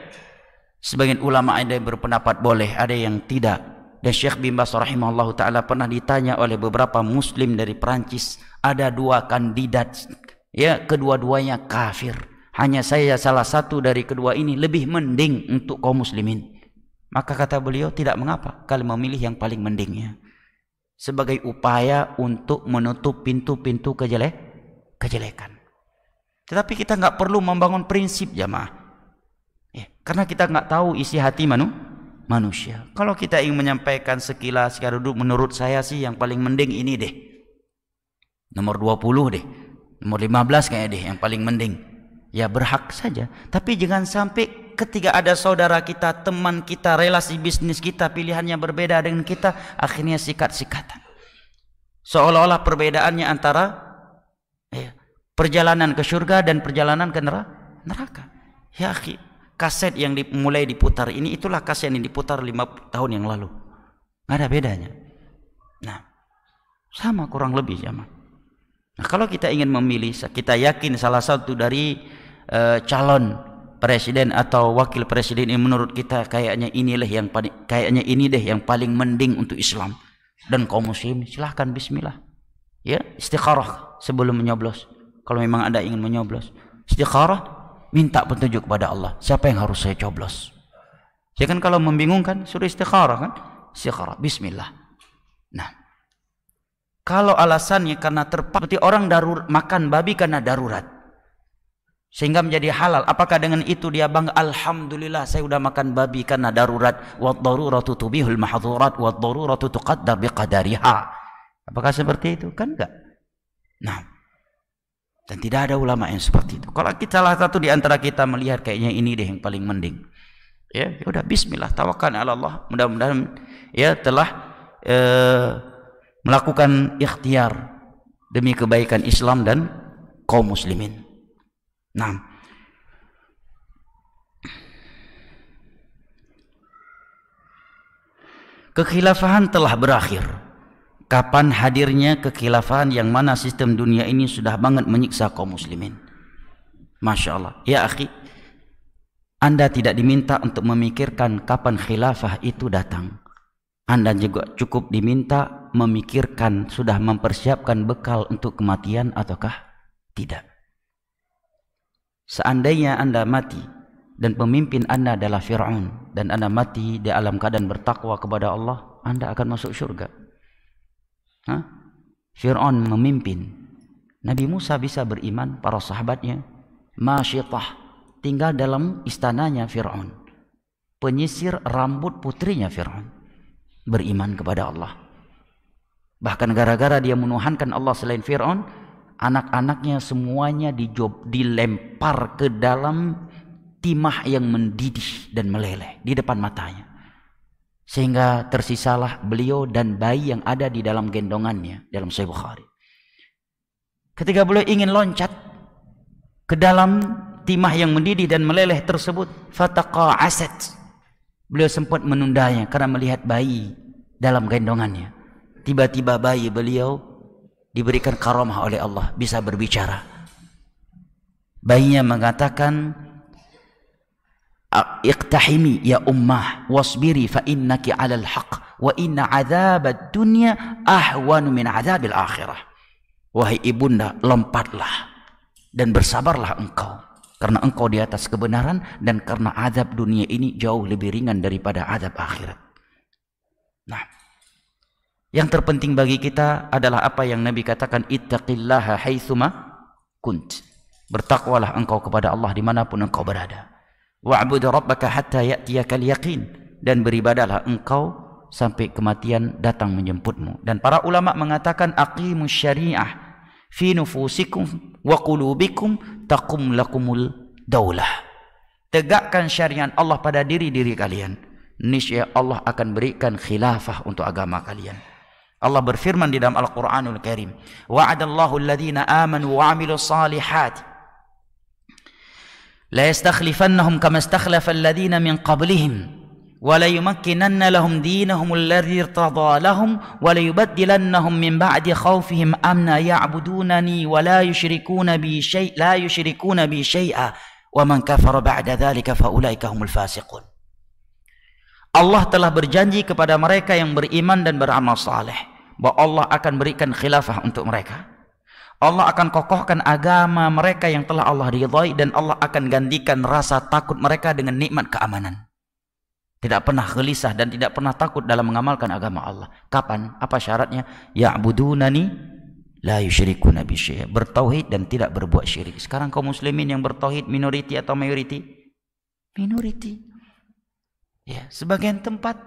sebagian ulama ada yang berpendapat boleh, ada yang tidak. Dan Syekh bin Baz rahimahullah ta'ala pernah ditanya oleh beberapa muslim dari Perancis, ada 2 kandidat, ya, kedua-duanya kafir, hanya saya salah satu dari kedua ini lebih mending untuk kaum muslimin. Maka kata beliau, tidak mengapa kalian memilih yang paling mendingnya, sebagai upaya untuk menutup pintu-pintu kejelekan. Tetapi kita nggak perlu membangun prinsip jamaah, ya, karena kita nggak tahu isi hati manusia. Kalau kita ingin menyampaikan sekilas secara duduk, menurut saya sih yang paling mending ini deh, nomor 20 deh, nomor 15 kayaknya deh yang paling mending, ya berhak saja. Tapi jangan sampai ketika ada saudara kita, teman kita, relasi bisnis kita, pilihannya berbeda dengan kita, akhirnya sikat-sikatan, seolah-olah perbedaannya antara perjalanan ke surga dan perjalanan ke neraka. Ya akhi, kaset yang mulai diputar ini itulah kaset yang diputar 5 tahun yang lalu. Nggak ada bedanya. Nah, sama kurang lebih jamaah. Nah, kalau kita ingin memilih, kita yakin salah satu dari calon presiden atau wakil presiden ini menurut kita kayaknya ini deh yang paling mending untuk Islam dan kaum muslim, silahkan bismillah. Ya, istikharah sebelum menyoblos. Kalau memang Anda ingin menyoblos, istikharah, minta petunjuk kepada Allah. Siapa yang harus saya coblos? Ya kan, kalau membingungkan suruh istikharah kan? Istikharah, bismillah. Nah, kalau alasannya karena terpaksa, orang makan babi karena darurat sehingga menjadi halal, apakah dengan itu dia bangga, alhamdulillah saya sudah makan babi karena darurat? Wad daruratu tubihul mahdzurat wad daruratu tuqaddar biqadariha. Apakah seperti itu? Kan enggak. Nah, dan tidak ada ulama yang seperti itu. Kalau kita salah satu di antara kita melihat kayaknya ini deh yang paling mending, ya udah bismillah, tawakkal ala Allah. Mudah-mudahan ya telah melakukan ikhtiar demi kebaikan Islam dan kaum muslimin. Nah, Kekhilafahan telah berakhir. Kapan hadirnya kekhilafahan yang mana sistem dunia ini sudah banget menyiksa kaum muslimin? Masya Allah. Ya akhi, Anda tidak diminta untuk memikirkan kapan khilafah itu datang. Anda juga cukup diminta memikirkan, sudah mempersiapkan bekal untuk kematian ataukah tidak. Seandainya Anda mati dan pemimpin Anda adalah Fir'aun, dan Anda mati di alam keadaan bertakwa kepada Allah, Anda akan masuk surga. Fir'aun memimpin. Nabi Musa bisa beriman, para sahabatnya Masyitah tinggal dalam istananya Fir'aun. Penyisir rambut putrinya Fir'aun beriman kepada Allah. Bahkan gara-gara dia menuhankan Allah selain Fir'aun, anak-anaknya semuanya dilempar ke dalam timah yang mendidih dan meleleh di depan matanya. Sehingga tersisalah beliau dan bayi yang ada di dalam gendongannya, dalam Sahih Bukhari. Ketika beliau ingin loncat ke dalam timah yang mendidih dan meleleh tersebut, fataqa'asat, beliau sempat menundanya karena melihat bayi dalam gendongannya. Tiba-tiba bayi beliau diberikan karamah oleh Allah, bisa berbicara. Bayinya mengatakan, iqtahimi ya ummah wasbiri fa innaki 'alal haqq wa inna 'adzabad dunya ahwanu min 'adzabil akhirah. Wahai ibunda, lompatlah dan bersabarlah engkau, karena engkau di atas kebenaran, dan karena azab dunia ini jauh lebih ringan daripada azab akhirat. Nah, yang terpenting bagi kita adalah apa yang Nabi katakan, ittaqillaha haitsuma kunt. Bertakwalah engkau kepada Allah dimanapun engkau berada. Wa'bud rabbaka hatta ya'tiyakal yaqin, dan beribadahlah engkau sampai kematian datang menjemputmu. Dan para ulama mengatakan, aqimus syariah fi nufusikum wa qulubikum taqum lakumul daulah. Tegakkan syariat Allah pada diri-diri kalian, niscaya Allah akan berikan khilafah untuk agama kalian. Allah berfirman di dalam Al-Qur'anul Karim, wa'adallahu alladhina amanu wa 'amilus salihati la yastakhlifannahum kama istakhlafa alladhina min qablihim wa la yumakkinanna lahum dinahum alladhi irtada lahum wa la yubaddilannahum min ba'di khawfihim amna ya'budunani wa la yushrikuna bi syai'a wa man kafara ba'da dhalika fa ulaika humul fasiqun. Allah telah berjanji kepada mereka yang beriman dan beramal saleh bahwa Allah akan berikan khilafah untuk mereka. Allah akan kokohkan agama mereka yang telah Allah ridhai, dan Allah akan gantikan rasa takut mereka dengan nikmat keamanan. Tidak pernah gelisah dan tidak pernah takut dalam mengamalkan agama Allah. Kapan? Apa syaratnya? Ya'budunani la yusyrikuna bi syai'. Bertauhid dan tidak berbuat syirik. Sekarang kaum muslimin yang bertauhid minoriti atau mayoriti? Minoriti. Ya, sebagian tempat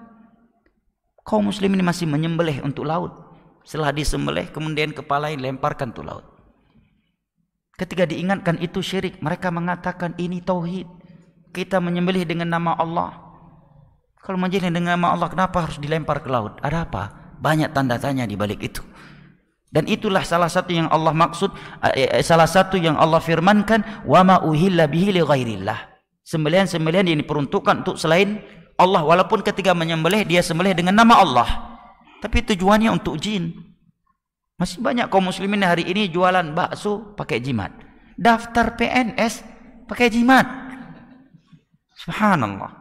kaum muslimin masih menyembelih untuk laut. Setelah disembelih kemudian kepala dilemparkan ke laut. Ketika diingatkan itu syirik, mereka mengatakan ini tauhid. Kita menyembelih dengan nama Allah. Kalau menyembelih dengan nama Allah, kenapa harus dilempar ke laut? Ada apa? Banyak tanda tanya di balik itu. Dan itulah salah satu yang Allah maksud, salah satu yang Allah firmankan, wa ma uhilla bihi li ghairillah. Sembelihan-sembelihan yang diperuntukkan untuk selain Allah, walaupun ketika menyembelih dia sembelih dengan nama Allah, tapi tujuannya untuk jin. Masih banyak kaum muslimin hari ini jualan bakso pakai jimat, daftar PNS pakai jimat. Subhanallah.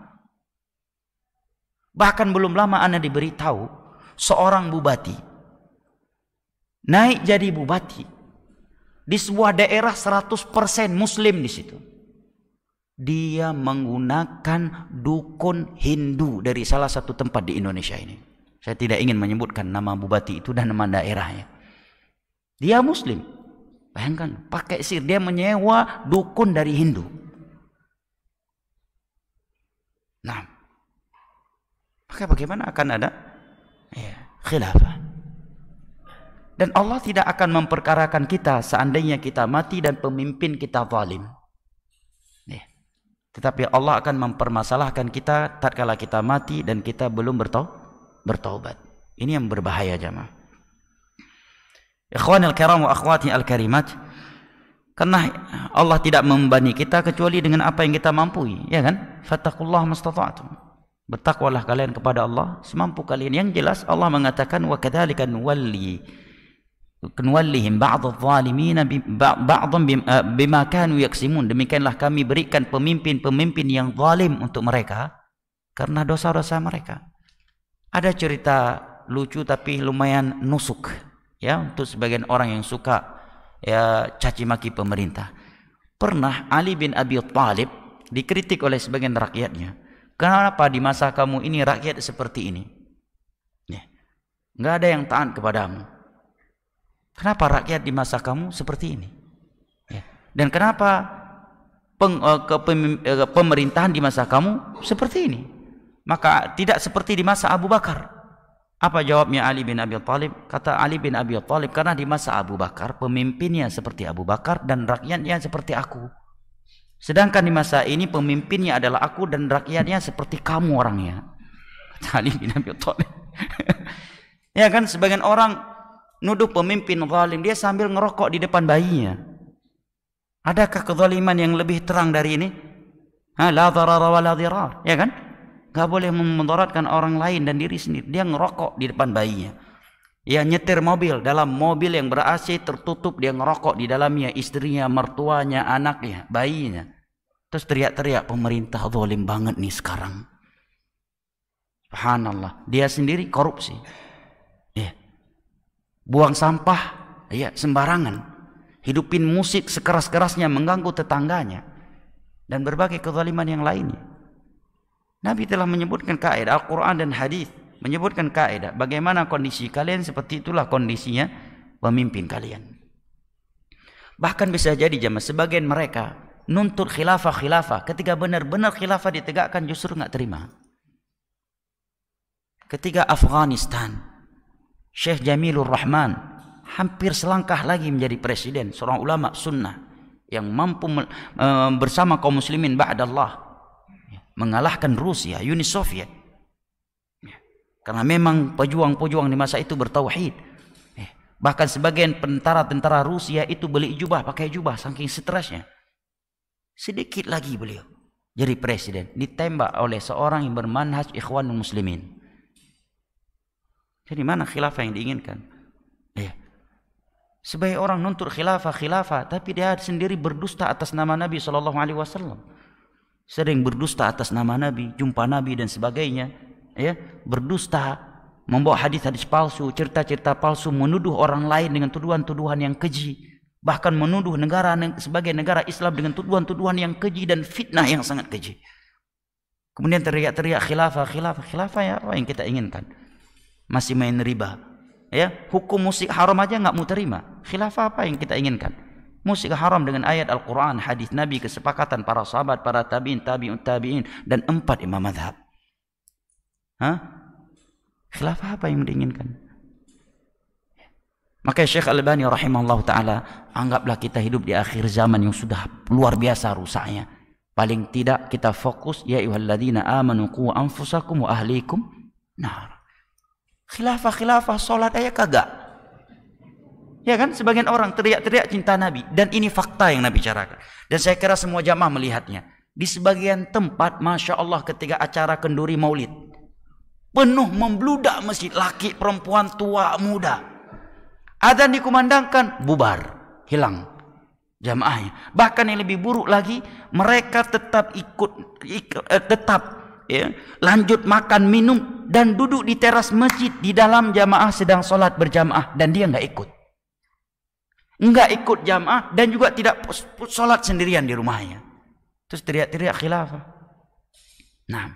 Bahkan belum lama ana diberitahu seorang bupati naik jadi bupati di sebuah daerah 100% muslim di situ. Dia menggunakan dukun Hindu dari salah satu tempat di Indonesia ini. Saya tidak ingin menyebutkan nama bupati itu dan nama daerahnya. Dia muslim. Bayangkan, pakai sihir. Dia menyewa dukun dari Hindu. Nah, maka bagaimana akan ada khilafah? Dan Allah tidak akan memperkarakan kita seandainya kita mati dan pemimpin kita zalim. Tetapi Allah akan mempermasalahkan kita tatkala kita mati dan kita belum bertaubat. Ini yang berbahaya jemaah. Ikhwanil kiram wa akhwati al-karimat, karena Allah tidak membebani kita kecuali dengan apa yang kita mampu, ya kan? Fattaqullaha mastata'tum. Bertakwalah kalian kepada Allah semampu kalian. Yang jelas Allah mengatakan wa kadzalika nuwallihim ba'dadh-dhalimin ba'dhan bima kanu yaksimun. Demikianlah kami berikan pemimpin-pemimpin yang zalim untuk mereka karena dosa-dosa mereka. Ada cerita lucu tapi lumayan nusuk ya untuk sebagian orang yang suka ya caci maki pemerintah. Pernah Ali bin Abi Thalib dikritik oleh sebagian rakyatnya. Kenapa di masa kamu ini rakyat seperti ini? Ya. Nggak ada yang taat kepadamu. Kenapa rakyat di masa kamu seperti ini? Ya. Dan kenapa pemerintahan di masa kamu seperti ini? Maka tidak seperti di masa Abu Bakar. Apa jawabnya Ali bin Abi Thalib? Kata Ali bin Abi Thalib, karena di masa Abu Bakar pemimpinnya seperti Abu Bakar dan rakyatnya seperti aku. Sedangkan di masa ini pemimpinnya adalah aku dan rakyatnya seperti kamu orangnya. Kata Ali bin Abi Thalib. Ya kan, sebagian orang nuduh pemimpin zalim, dia sambil ngerokok di depan bayinya. Adakah kezaliman yang lebih terang dari ini? La dharara wa la dhirar, ya kan? Gak boleh memudaratkan orang lain dan diri sendiri. Dia ngerokok di depan bayinya. Ya, nyetir mobil, dalam mobil yang ber-AC tertutup, dia ngerokok di dalamnya, istrinya, mertuanya, anaknya, bayinya. Terus teriak-teriak, pemerintah zalim banget nih sekarang. Subhanallah, dia sendiri korupsi. Ya. Buang sampah, ya, sembarangan. Hidupin musik sekeras-kerasnya, mengganggu tetangganya. Dan berbagai kezaliman yang lainnya. Nabi telah menyebutkan kaidah, Al-Quran dan hadis menyebutkan kaidah bagaimana kondisi kalian, seperti itulah kondisinya pemimpin kalian. Bahkan bisa jadi jemaah sebagian mereka nuntut khilafah ketika benar-benar khilafah ditegakkan justru nggak terima. Ketika Afghanistan, Syekh Jamilur Rahman hampir selangkah lagi menjadi presiden, seorang ulama sunnah yang mampu bersama kaum muslimin ba'dallah mengalahkan Rusia, Uni Soviet. Karena memang pejuang-pejuang di masa itu bertauhid. Bahkan sebagian tentara-tentara Rusia itu beli jubah, pakai jubah saking stresnya. Sedikit lagi beliau jadi presiden, ditembak oleh seorang yang bermanhaj Ikhwanul Muslimin. Jadi mana khilafah yang diinginkan? Sebagai orang nuntut khilafah, tapi dia sendiri berdusta atas nama Nabi SAW. Sering berdusta atas nama Nabi, jumpa Nabi dan sebagainya, ya, berdusta, membawa hadis-hadis palsu, cerita-cerita palsu, menuduh orang lain dengan tuduhan-tuduhan yang keji, bahkan menuduh negara sebagai negara Islam dengan tuduhan-tuduhan yang keji dan fitnah yang sangat keji. Kemudian teriak-teriak khilafah ya, apa yang kita inginkan? Masih main riba, ya, hukum musik haram aja nggak mau terima. Khilafah apa yang kita inginkan? Musik haram dengan ayat Al-Quran, hadis Nabi, kesepakatan para sahabat, para tabi'in, tabi'in, dan 4 imam mazhab. Khilafah apa yang diinginkan? Maka Syekh Al-Albani rahimahullah ta'ala, anggaplah kita hidup di akhir zaman yang sudah luar biasa rusaknya. Paling tidak kita fokus, ya ayyuhalladzina amanu qu anfusakum wa ahlikum nar. Khilafah, salat aja kagak. Ya kan, sebagian orang teriak-teriak cinta Nabi, dan ini fakta yang Nabi bicarakan. Dan saya kira semua jamaah melihatnya. Di sebagian tempat, masya Allah, ketika acara kenduri maulid, penuh membludak masjid, laki, perempuan, tua, muda. Adzan dikumandangkan, bubar, hilang jamaahnya. Bahkan yang lebih buruk lagi, mereka tetap lanjut makan, minum, dan duduk di teras masjid di dalam jamaah sedang sholat berjamaah, dan dia nggak ikut. Enggak ikut jamaah dan juga tidak sholat sendirian di rumahnya. Terus teriak-teriak khilafah. Nah,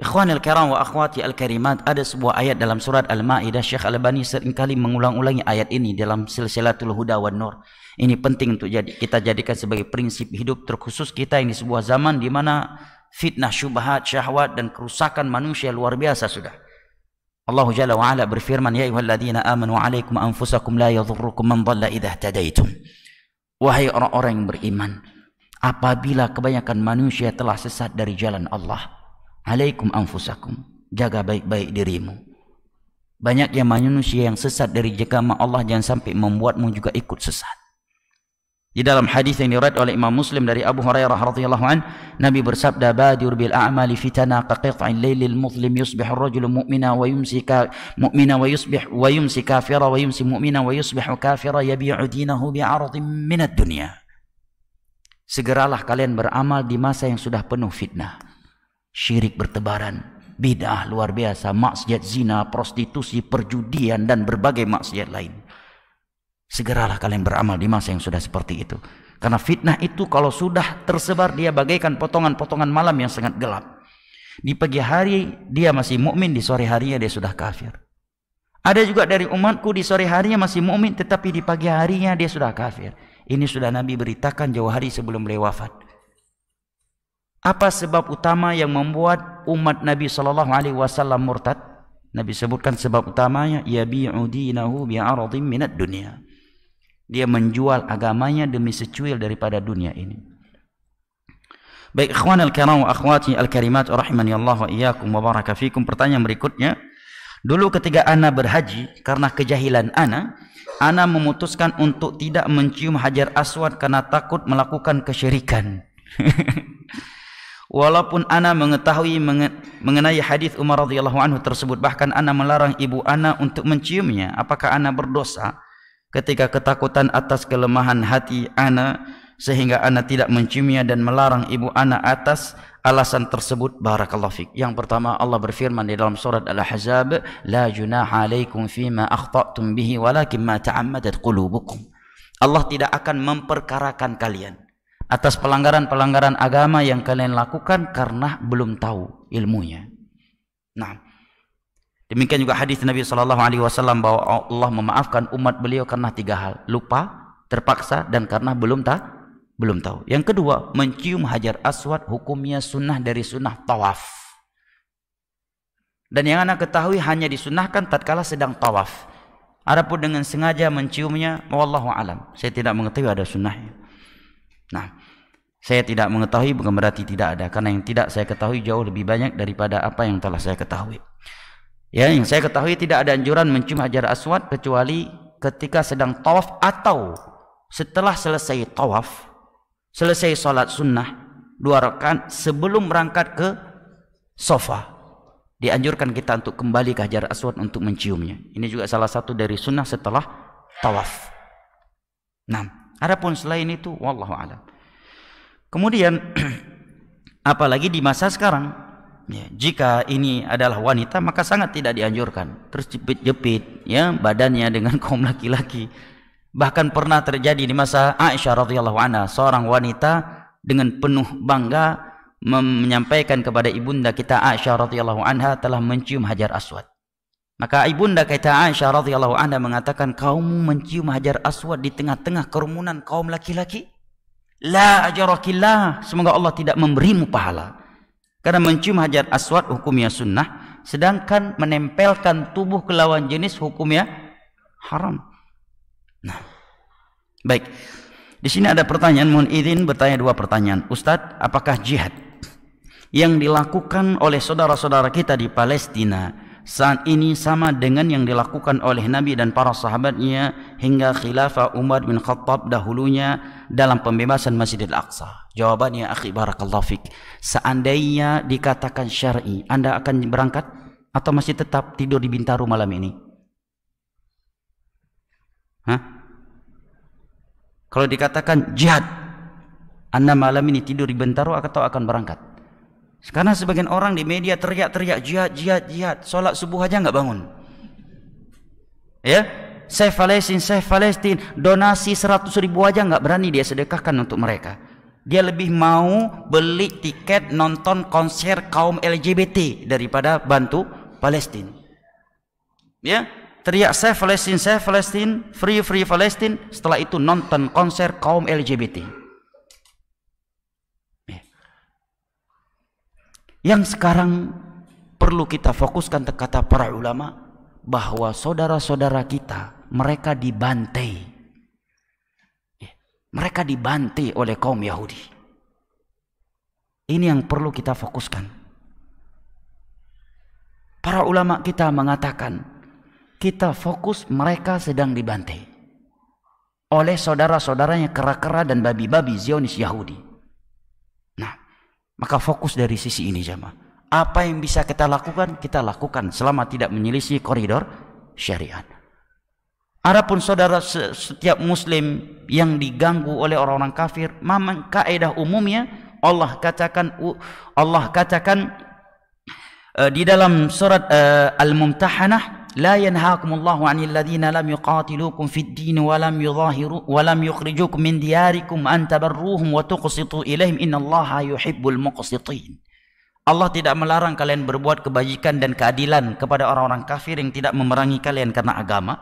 ikhwanil kiram wa akhwati al-karimat, ada sebuah ayat dalam surat Al-Maidah. Syekh Al-Albani seringkali mengulang-ulangi ayat ini dalam silsilatul huda wan nur. Ini penting untuk kita jadikan sebagai prinsip hidup, terkhusus kita yang di sebuah zaman di mana fitnah, syubhat, syahwat dan kerusakan manusia luar biasa sudah. Allah Jalla wa Ala berfirman, ya ayyuhalladzina amanu alaikum anfusakum la yadhurrukum man dhalla idza ihtadaitum. Wahai orang-orang yang beriman, apabila kebanyakan manusia telah sesat dari jalan Allah, alaikum anfusakum, jaga baik-baik dirimu. Banyaknya manusia yang sesat dari agama Allah, jangan sampai membuatmu juga ikut sesat. Di dalam hadis yang diriwayatkan oleh Imam Muslim dari Abu Hurairah radhiyallahu an, Nabi bersabda, "Badir bil a'mali fitana ka qit'il lailil muzlim yusbihu ar-rajulu mu'mina wa yumsi mu'mina wa yumsi kafira wa yumsi mu'mina wa yusbihu kafira yabi'u dinahu bi'aradin minad dunya." Segeralah kalian beramal di masa yang sudah penuh fitnah. Syirik bertebaran, bid'ah luar biasa, maksiat zina, prostitusi, perjudian dan berbagai maksiat lain. Segeralah kalian beramal di masa yang sudah seperti itu. Karena fitnah itu kalau sudah tersebar, dia bagaikan potongan-potongan malam yang sangat gelap. Di pagi hari dia masih mukmin, di sore harinya dia sudah kafir. Ada juga dari umatku di sore harinya masih mukmin, tetapi di pagi harinya dia sudah kafir. Ini sudah Nabi beritakan jauh hari sebelum beliau wafat. Apa sebab utama yang membuat umat Nabi SAW murtad? Nabi sebutkan sebab utamanya, yabi'u dinahu bi'aradin minad dunya. Dia menjual agamanya demi secuil daripada dunia ini. Baik, ikhwan al-kiram wa akhwati al-karimat rahimani Allah wa iyyakum wa baraka fikum. Pertanyaan berikutnya, dulu ketika ana berhaji, karena kejahilan ana memutuskan untuk tidak mencium Hajar Aswad karena takut melakukan kesyirikan. Walaupun ana mengetahui mengenai hadis Umar radhiyallahu anhu tersebut, bahkan ana melarang ibu ana untuk menciumnya. Apakah ana berdosa ketika ketakutan atas kelemahan hati ana sehingga ana tidak menciumnya dan melarang ibu ana atas alasan tersebut? Barakallahu fik. Yang pertama, Allah berfirman di dalam surat Al-Ahzab, la junaha alaikum fima akhta'tum bihi walakin ma ta'ammadat qulubukum. Allah tidak akan memperkarakan kalian atas pelanggaran-pelanggaran agama yang kalian lakukan karena belum tahu ilmunya. Nah, demikian juga hadis Nabi SAW bahwa Allah memaafkan umat beliau karena 3 hal: lupa, terpaksa, dan karena belum tahu. Yang kedua, mencium Hajar Aswad hukumnya sunnah dari sunnah tawaf. Dan yang anak ketahui hanya disunahkan tatkala sedang tawaf. Adapun dengan sengaja menciumnya, wallahu alam, saya tidak mengetahui ada sunnahnya. Nah, saya tidak mengetahui bukan berarti tidak ada, karena yang tidak saya ketahui jauh lebih banyak daripada apa yang telah saya ketahui. Ya, yang saya ketahui tidak ada anjuran mencium Hajar Aswad kecuali ketika sedang tawaf atau setelah selesai tawaf, selesai salat sunnah 2 rakaat sebelum berangkat ke Safa. Dianjurkan kita untuk kembali ke Hajar Aswad untuk menciumnya. Ini juga salah satu dari sunnah setelah tawaf. Nah, adapun selain itu wallahu alam. Kemudian apalagi di masa sekarang, ya, jika ini adalah wanita maka sangat tidak dianjurkan terus jepit-jepit ya badannya dengan kaum laki-laki. Bahkan pernah terjadi di masa Aisyah radhiyallahu anha, seorang wanita dengan penuh bangga menyampaikan kepada ibunda kita Aisyah radhiyallahu anha telah mencium Hajar Aswad. Maka ibunda kita Aisyah radhiyallahu anha mengatakan, kaum mencium Hajar Aswad di tengah-tengah kerumunan kaum laki-laki? La ajarakillah, semoga Allah tidak memberimu pahala. Karena mencium Hajar Aswad hukumnya sunnah, sedangkan menempelkan tubuh ke lawan jenis hukumnya haram. Nah, baik. Di sini ada pertanyaan, mohon izin bertanya 2 pertanyaan. Ustadz, apakah jihad yang dilakukan oleh saudara-saudara kita di Palestina saat ini sama dengan yang dilakukan oleh Nabi dan para sahabatnya hingga khilafah Umar bin Khattab dahulunya dalam pembebasan Masjidil Aqsa? Jawabannya, akhi barakallahu fik, seandainya dikatakan syar'i, Anda akan berangkat atau masih tetap tidur di Bintaro malam ini? Hah? Kalau dikatakan jihad, Anda malam ini tidur di Bintaro atau akan berangkat? Sekarang sebagian orang di media teriak-teriak jihad, jihad, jihad, sholat subuh aja nggak bangun. Ya, Save Palestine, donasi 100.000 aja nggak berani dia sedekahkan untuk mereka. Dia lebih mau beli tiket nonton konser kaum LGBT daripada bantu Palestina. Ya, teriak Save Palestine, free Palestine, setelah itu nonton konser kaum LGBT. Yang sekarang perlu kita fokuskan, kata para ulama, bahwa saudara-saudara kita mereka dibantai. Mereka dibantai oleh kaum Yahudi. Ini yang perlu kita fokuskan. Para ulama kita mengatakan, kita fokus mereka sedang dibantai. oleh saudara-saudaranya kera-kera dan babi-babi Zionis Yahudi. Nah, maka fokus dari sisi ini jemaah. Apa yang bisa kita lakukan selama tidak menyelisih koridor syariat. Adapun saudara setiap muslim yang diganggu oleh orang-orang kafir, memang kaidah umumnya Allah katakan di dalam surat Al-Mumtahanah, la yanhaakumullahu 'anil ladzina lam yuqatilukum fid din wa lam yukhrijukum min diyarikum an tabarruhum wa tuqsitu ilaihim innallaha yuhibbul muqsitin. Allah tidak melarang kalian berbuat kebajikan dan keadilan kepada orang-orang kafir yang tidak memerangi kalian karena agama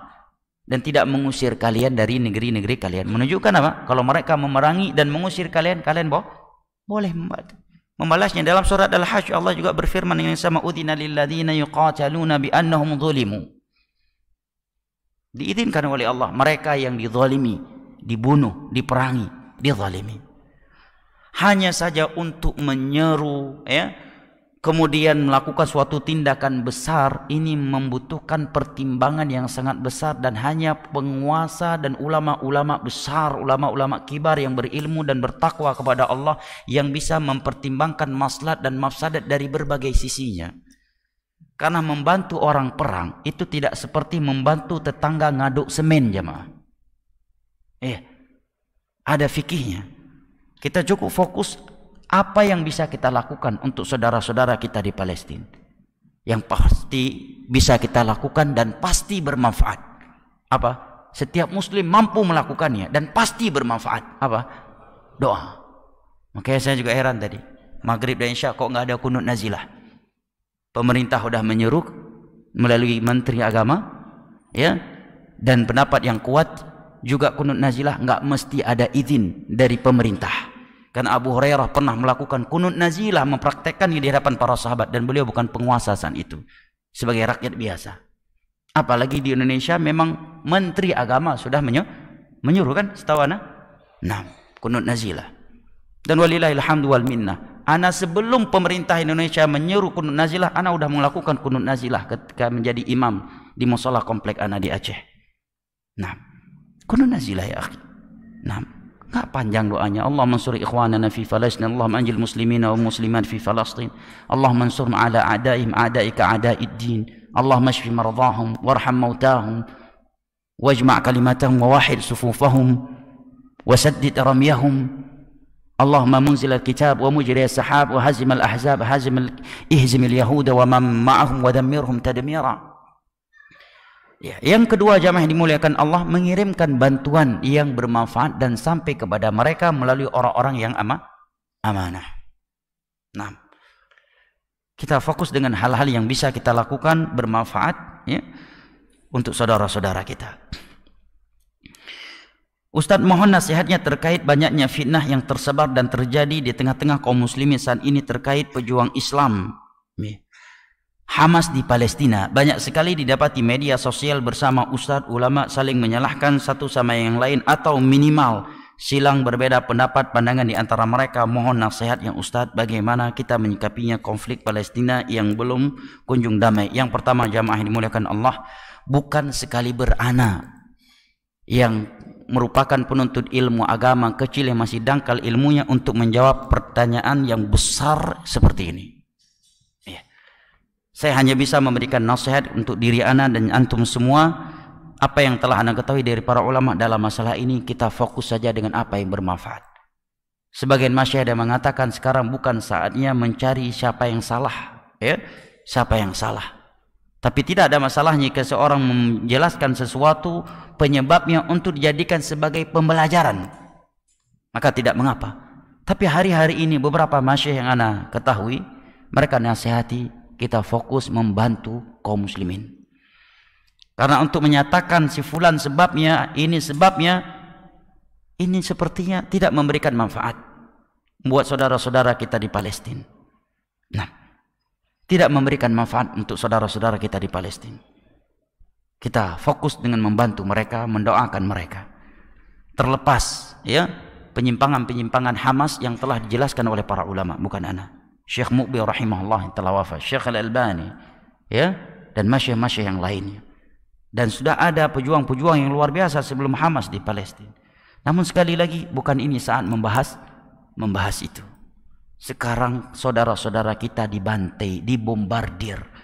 dan tidak mengusir kalian dari negeri-negeri kalian. Menunjukkan apa? Kalau mereka memerangi dan mengusir kalian, boleh membalasnya. Dalam surat Al-Hajj Allah juga berfirman yang sama, udhina lilladzina yuqataluna bi annahum zulimu. Diizinkan oleh Allah mereka yang dizalimi, dibunuh, diperangi, dizalimi. Hanya saja untuk menyeru, kemudian melakukan suatu tindakan besar, ini membutuhkan pertimbangan yang sangat besar, dan hanya penguasa dan ulama-ulama besar, ulama-ulama kibar yang berilmu dan bertakwa kepada Allah yang bisa mempertimbangkan maslahat dan mafsadat dari berbagai sisinya. Karena membantu orang perang itu tidak seperti membantu tetangga ngaduk semen jemaah. Ada fikihnya. Kita cukup fokus apa yang bisa kita lakukan untuk saudara-saudara kita di Palestina, yang pasti bisa kita lakukan dan pasti bermanfaat. Apa? Setiap muslim mampu melakukannya dan pasti bermanfaat. Apa? Doa. Makanya saya juga heran tadi, maghrib dan isya kok nggak ada kunut nazilah. Pemerintah sudah menyeru melalui menteri agama, dan pendapat yang kuat juga kunut nazilah nggak mesti ada izin dari pemerintah. Karena Abu Hurairah pernah melakukan kunut nazilah, mempraktekkannya di hadapan para sahabat, dan beliau bukan penguasa saat itu, sebagai rakyat biasa. Apalagi di Indonesia memang menteri agama sudah menyuruh kan, setahu ana. Nah, kunut nazilah. Dan walillahil hamdu wal minnah. Ana sebelum pemerintah Indonesia menyuruh kunut nazilah, ana sudah melakukan kunut nazilah ketika menjadi imam di mushola komplek ana di Aceh. Nah, kunut nazilah ya akhi. Nah, enggak panjang doanya. Allah mansur ikhwanana fi Falastin, Allah anjil muslimina wa muslimat fi Falastin, Allah mansur ala a'daihim a'daika a'daid din, Allah mashfi mardahum warham mautahum wajma' kalimatahum wa wahid sufufahum wasaddid ramyahum, Allahumma munzil al-kitab wa mujri as-sahab wa hazim al-ahzab ihzim al-yahuda wa man ma'ahum wa dammirhum tadmira. Yang kedua jamaah yang dimuliakan Allah, mengirimkan bantuan yang bermanfaat dan sampai kepada mereka melalui orang-orang yang amanah. Nah, kita fokus dengan hal-hal yang bisa kita lakukan bermanfaat untuk saudara-saudara kita. Ustadz mohon nasihatnya terkait banyaknya fitnah yang tersebar dan terjadi di tengah-tengah kaum muslimin saat ini terkait pejuang Islam Hamas di Palestina. Banyak sekali didapati media sosial bersama ustadz ulama saling menyalahkan satu sama yang lain, atau minimal silang berbeda pendapat pandangan di antara mereka. Mohon nasihat yang ustadz, bagaimana kita menyikapinya konflik Palestina yang belum kunjung damai. Yang pertama jamaah yang dimuliakan Allah, bukan sekaliber ana yang merupakan penuntut ilmu agama kecil yang masih dangkal ilmunya untuk menjawab pertanyaan yang besar seperti ini. Saya hanya bisa memberikan nasihat untuk diri ana dan antum semua. Apa yang telah ana ketahui dari para ulama dalam masalah ini, kita fokus saja dengan apa yang bermanfaat. Sebagian masyayikh yang mengatakan sekarang bukan saatnya mencari siapa yang salah, siapa yang salah. Tapi tidak ada masalahnya jika seorang menjelaskan sesuatu penyebabnya untuk dijadikan sebagai pembelajaran, maka tidak mengapa. Tapi hari-hari ini beberapa masyayikh yang ana ketahui, mereka nasihati kita fokus membantu kaum muslimin. Karena untuk menyatakan si fulan sebabnya, ini sebabnya, ini sepertinya tidak memberikan manfaat buat saudara-saudara kita di Palestina. Nah, tidak memberikan manfaat untuk saudara-saudara kita di Palestina. Kita fokus dengan membantu mereka, mendoakan mereka. Terlepas penyimpangan-penyimpangan Hamas yang telah dijelaskan oleh para ulama, bukan ana. Syekh Muqbil rahimahullah yang telah wafat, Syekh Al-Albani, dan masyayikh-masyayikh yang lainnya. Dan sudah ada pejuang-pejuang yang luar biasa sebelum Hamas di Palestina. Namun sekali lagi bukan ini saat membahas itu. Sekarang saudara-saudara kita dibantai, dibombardir.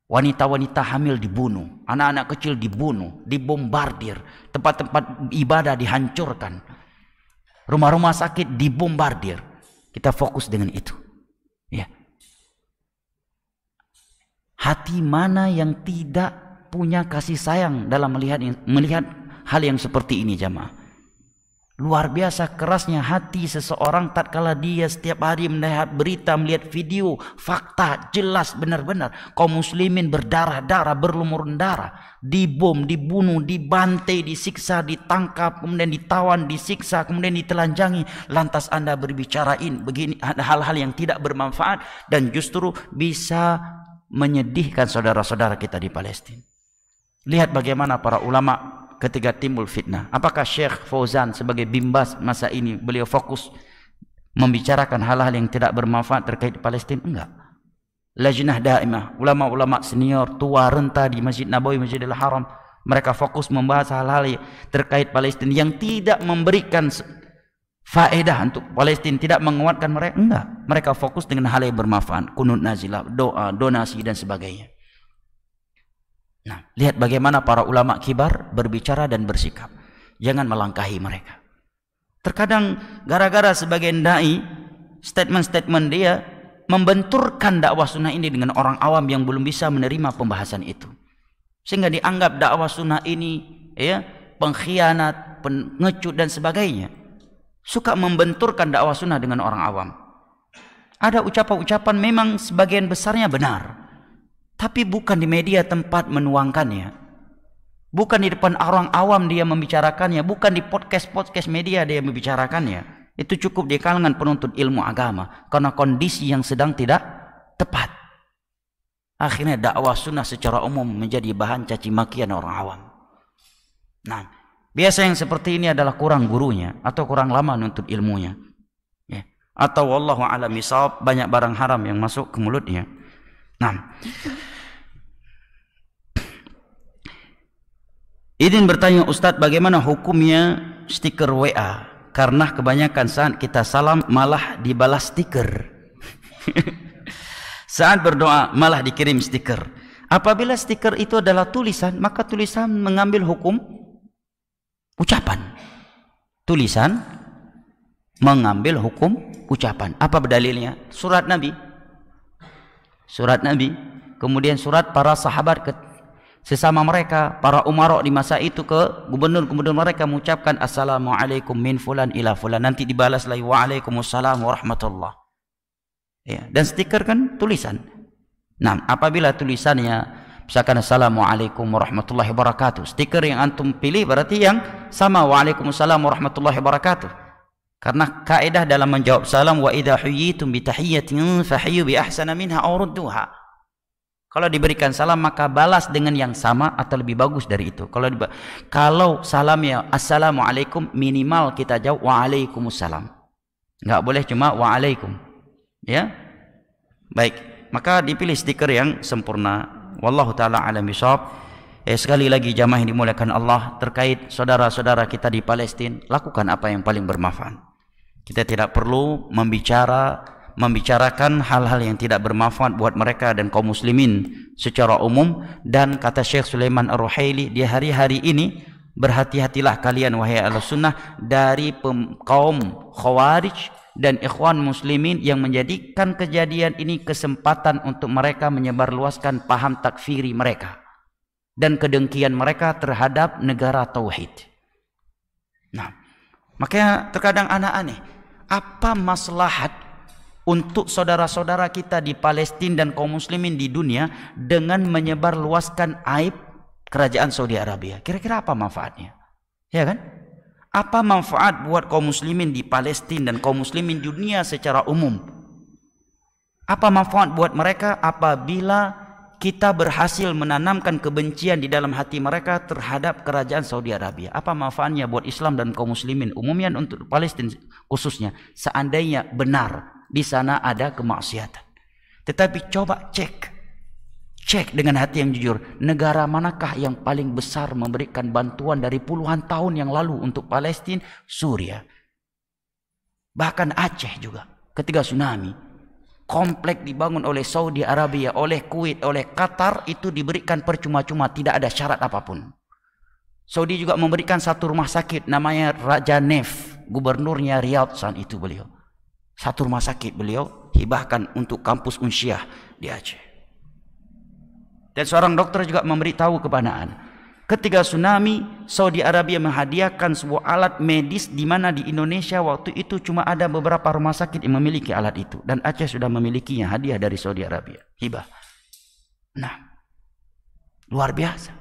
Wanita-wanita hamil dibunuh, anak-anak kecil dibunuh, dibombardir, tempat-tempat ibadah dihancurkan, rumah-rumah sakit dibombardir. Kita fokus dengan itu. Ya. Hati mana yang tidak punya kasih sayang dalam melihat hal yang seperti ini, jamaah? Luar biasa kerasnya hati seseorang tatkala dia setiap hari melihat berita, melihat video, fakta jelas benar-benar kaum muslimin berdarah-darah, berlumuran darah, dibom, dibunuh, dibantai, disiksa, ditangkap, kemudian ditawan, disiksa, kemudian ditelanjangi. Lantas Anda berbicarain begini hal-hal yang tidak bermanfaat dan justru bisa menyedihkan saudara-saudara kita di Palestina. Lihat bagaimana para ulama ketika timbul fitnah. Apakah Syekh Fauzan sebagai bimbas masa ini beliau fokus membicarakan hal-hal yang tidak bermanfaat terkait Palestina? Enggak. Lajnah daimah, ulama-ulama senior tua renta di Masjid Nabawi, Masjidil Haram, mereka fokus membahas hal-hal terkait Palestina yang tidak memberikan faedah untuk Palestina, tidak menguatkan mereka. Enggak. Mereka fokus dengan hal yang bermanfaat, kunut nazilah, doa, donasi dan sebagainya. Nah, lihat bagaimana para ulama kibar berbicara dan bersikap. Jangan melangkahi mereka. Terkadang gara-gara sebagian dai, statement-statement dia membenturkan dakwah sunnah ini dengan orang awam yang belum bisa menerima pembahasan itu. Sehingga dianggap dakwah sunnah ini ya pengkhianat, pengecut dan sebagainya. Suka membenturkan dakwah sunnah dengan orang awam. Ada ucapan-ucapan memang sebagian besarnya benar. Tapi bukan di media tempat menuangkannya. Bukan di depan orang awam dia membicarakannya. Bukan di podcast-podcast media dia membicarakannya. Itu cukup di kalangan penuntut ilmu agama. Karena kondisi yang sedang tidak tepat. Akhirnya dakwah sunnah secara umum menjadi bahan caci makian orang awam. Nah, biasa yang seperti ini adalah kurang gurunya. Atau kurang lama nuntut ilmunya. Ya. Atau wallahu a'lam bishawab, banyak barang haram yang masuk ke mulutnya. Nah, Idin bertanya, Ustadz, bagaimana hukumnya stiker WA? Karena kebanyakan saat kita salam malah dibalas stiker. Saat berdoa malah dikirim stiker. Apabila stiker itu adalah tulisan, maka tulisan mengambil hukum ucapan. Tulisan mengambil hukum ucapan. Apa berdalilnya? Surat Nabi. Surat Nabi, kemudian surat para sahabat sesama mereka, para umarok di masa itu ke gubernur-gubernur mereka mengucapkan assalamualaikum min fulan ila fulan, nanti dibalas lagi waalaikumsalam warahmatullah. Ya, dan stiker kan tulisan. Nah, apabila tulisannya misalkan assalamualaikum warahmatullahi wabarakatuh, stiker yang antum pilih berarti yang sama, waalaikumsalam warahmatullahi wabarakatuh. Karena kaidah dalam menjawab salam, wa idza huyyitum bi tahiyyatin fahayyu bi ahsana minha aw rudduha. Kalau diberikan salam maka balas dengan yang sama atau lebih bagus dari itu. Kalau salamnya assalamualaikum, minimal kita jawab waalaikumsalam. Enggak boleh cuma waalaikum. Ya? Baik, maka dipilih stiker yang sempurna. Wallahu taala alam bishawab. Sekali lagi jamaah yang dimuliakan Allah, terkait saudara-saudara kita di Palestina, lakukan apa yang paling bermanfaat. Kita tidak perlu membicarakan hal-hal yang tidak bermanfaat buat mereka dan kaum muslimin secara umum. Dan kata Syekh Sulaiman Ar-Ruhaili, di hari-hari ini berhati-hatilah kalian wahai Ahlussunnah dari kaum Khawarij dan ikhwan muslimin yang menjadikan kejadian ini kesempatan untuk mereka menyebarluaskan paham takfiri mereka dan kedengkian mereka terhadap negara tauhid. Nah, makanya terkadang anak aneh, apa maslahat untuk saudara-saudara kita di Palestina dan kaum muslimin di dunia dengan menyebarluaskan aib kerajaan Saudi Arabia? Kira-kira apa manfaatnya? Ya kan? Apa manfaat buat kaum muslimin di Palestina dan kaum muslimin di dunia secara umum? Apa manfaat buat mereka apabila kita berhasil menanamkan kebencian di dalam hati mereka terhadap kerajaan Saudi Arabia? Apa manfaatnya buat Islam dan kaum muslimin umumnya, untuk Palestina khususnya, seandainya benar di sana ada kemaksiatan? Tetapi coba cek Cek dengan hati yang jujur, negara manakah yang paling besar memberikan bantuan dari puluhan tahun yang lalu untuk Palestina? Suriah. Bahkan Aceh juga. Ketika tsunami, komplek dibangun oleh Saudi Arabia, oleh Kuwait, oleh Qatar, itu diberikan percuma-cuma, tidak ada syarat apapun. Saudi juga memberikan satu rumah sakit, namanya Raja Nef, gubernurnya Riyadh saat itu beliau. Satu rumah sakit beliau hibahkan untuk kampus Unsyah di Aceh. Dan seorang dokter juga memberitahu kepada ketika tsunami, Saudi Arabia menghadiahkan sebuah alat medis di mana di Indonesia waktu itu cuma ada beberapa rumah sakit yang memiliki alat itu. Dan Aceh sudah memilikinya, hadiah dari Saudi Arabia. Hibah. Nah, luar biasa.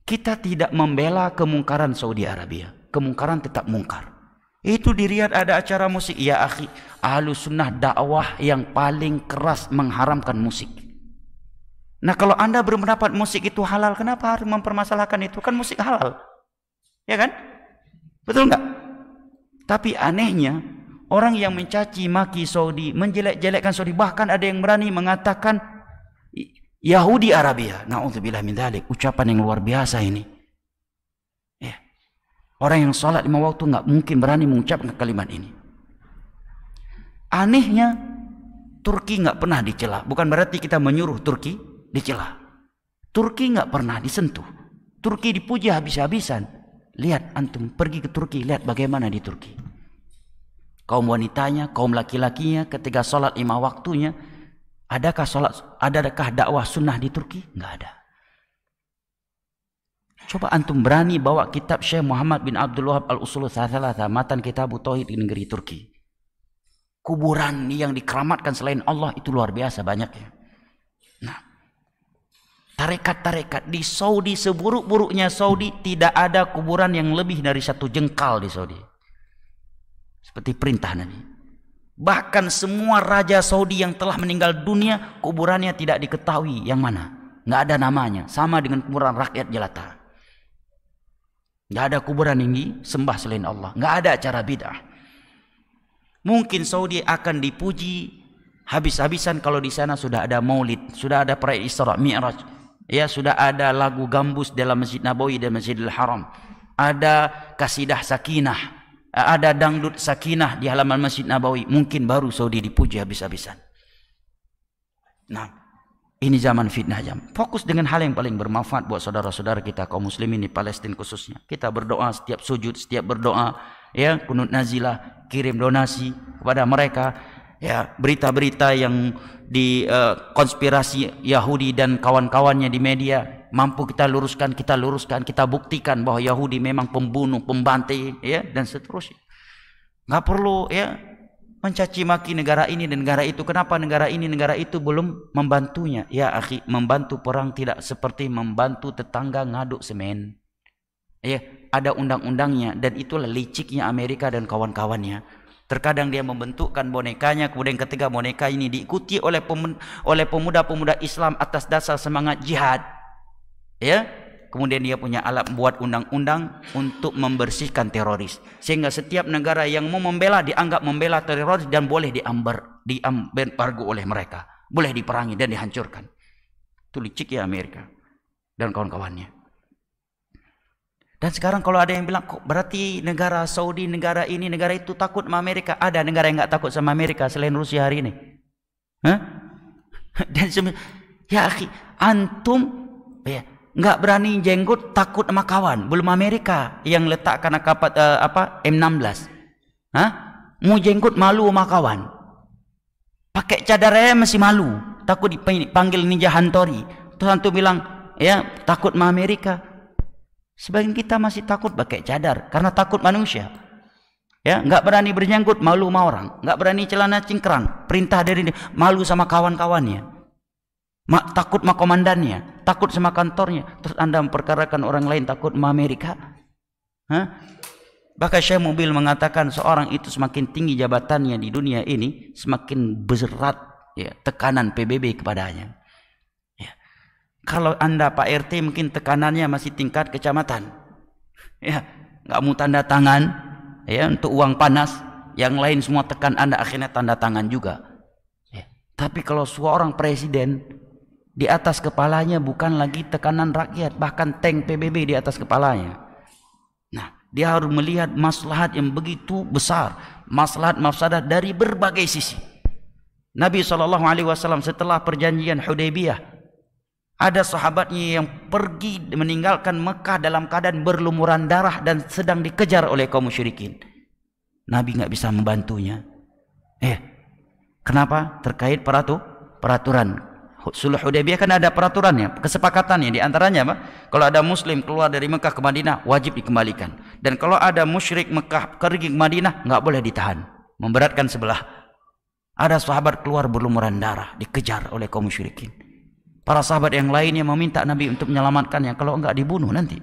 Kita tidak membela kemungkaran Saudi Arabia. Kemungkaran tetap mungkar. Itu di Riyadh ada acara musik. Ya akhi, Ahlus Sunnah dakwah yang paling keras mengharamkan musik. Nah kalau anda berpendapat musik itu halal, kenapa harus mempermasalahkan itu? Kan musik halal. Ya kan? Betul enggak? Tapi anehnya, orang yang mencaci maki Saudi, menjelek-jelekkan Saudi, bahkan ada yang berani mengatakan Yahudi Arabia. Na'udzubillah min dzalik. Ucapan yang luar biasa ini. Ya. Orang yang sholat 5 waktu enggak mungkin berani mengucapkan kalimat ini. Anehnya, Turki enggak pernah dicela. Bukan berarti kita menyuruh Turki dicela. Turki nggak pernah disentuh. Turki dipuji habis-habisan. Lihat antum pergi ke Turki, lihat bagaimana di Turki. Kaum wanitanya, kaum laki-lakinya ketika sholat 5 waktunya, adakah dakwah sunnah di Turki? Nggak ada. Coba antum berani bawa kitab Syekh Muhammad bin Abdul Wahab Al-Usul Tsalatsa, matan kitab Tauhid di negeri Turki. Kuburan yang dikeramatkan selain Allah itu luar biasa banyaknya. Nah, tarekat-tarekat di Saudi, seburuk-buruknya Saudi, tidak ada kuburan yang lebih dari 1 jengkal di Saudi. Seperti perintah Nabi. Bahkan semua raja Saudi yang telah meninggal dunia, kuburannya tidak diketahui yang mana. Nggak ada namanya. Sama dengan kuburan rakyat jelata. Nggak ada kuburan yang disembah selain Allah. Nggak ada acara bid'ah. Mungkin Saudi akan dipuji habis-habisan kalau di sana sudah ada maulid, sudah ada perayaan Isra Mi'raj. Ya, sudah ada lagu gambus dalam Masjid Nabawi dan Masjidil Haram. Ada kasidah sakinah, ada dangdut sakinah di halaman Masjid Nabawi. Mungkin baru Saudi dipuji habis-habisan. Nah, ini zaman fitnah jam. Fokus dengan hal yang paling bermanfaat buat saudara-saudara kita kaum muslimin di Palestina khususnya. Kita berdoa setiap sujud, setiap berdoa, ya, kunut nazilah, kirim donasi kepada mereka. Ya, berita-berita yang di konspirasi Yahudi dan kawan-kawannya di media mampu kita luruskan, kita buktikan bahwa Yahudi memang pembunuh, pembantai, ya, dan seterusnya. Nggak perlu ya mencaci maki negara ini dan negara itu. Kenapa negara ini, negara itu belum membantunya? Ya akhi, membantu perang tidak seperti membantu tetangga ngaduk semen. Ya, ada undang-undangnya, dan itulah liciknya Amerika dan kawan-kawannya. Terkadang dia membentukkan bonekanya, kemudian ketika boneka ini diikuti oleh pemuda-pemuda Islam atas dasar semangat jihad, ya, kemudian dia punya alat membuat undang-undang untuk membersihkan teroris, sehingga setiap negara yang mau membela dianggap membela teroris dan boleh diembargo oleh mereka, boleh diperangi dan dihancurkan. Itu licik ya Amerika dan kawan-kawannya. Dan sekarang kalau ada yang bilang, kok berarti negara Saudi, negara ini, negara itu takut sama Amerika? Ada negara yang nggak takut sama Amerika selain Rusia hari ini? Hah? Dan ya akhi, antum ya nggak berani jenggot, takut sama kawan. Belum Amerika yang letakkan M16. Hah? Mau jenggot malu sama kawan. Pakai cadarnya masih malu, takut dipanggil ninja Hantori. Terus antum bilang, ya takut sama Amerika. Sebagian kita masih takut pakai cadar karena takut manusia. Ya, nggak berani berjenggot, malu sama orang. Nggak berani celana cingkrang, perintah dari dia, malu sama kawan-kawannya. Takut sama komandannya, takut sama kantornya. Terus Anda memperkarakan orang lain takut sama Amerika? Hah? Bahkan Syekh Mubil mengatakan seorang itu semakin tinggi jabatannya di dunia ini, semakin berat ya, tekanan PBB kepadanya. Kalau Anda Pak RT mungkin tekanannya masih tingkat kecamatan. Ya, nggak mau tanda tangan ya untuk uang panas, yang lain semua tekan Anda, akhirnya tanda tangan juga. Ya. Tapi kalau seorang presiden Di atas kepalanya bukan lagi tekanan rakyat, bahkan tank PBB di atas kepalanya. Nah, dia harus melihat maslahat yang begitu besar, maslahat mafsadah dari berbagai sisi. Nabi SAW setelah perjanjian Hudaybiyah, ada sahabatnya yang pergi meninggalkan Mekah dalam keadaan berlumuran darah dan sedang dikejar oleh kaum musyrikin. Nabi nggak bisa membantunya. Kenapa? Terkait peraturan. Sulh Hudaybiyah kan ada peraturannya, kesepakatannya. Di antaranya apa? Kalau ada muslim keluar dari Mekah ke Madinah, wajib dikembalikan. Dan kalau ada musyrik Mekah pergi ke Madinah, nggak boleh ditahan. Memberatkan sebelah. Ada sahabat keluar berlumuran darah, dikejar oleh kaum musyrikin. Para sahabat yang lainnya meminta Nabi untuk menyelamatkannya, kalau enggak dibunuh nanti.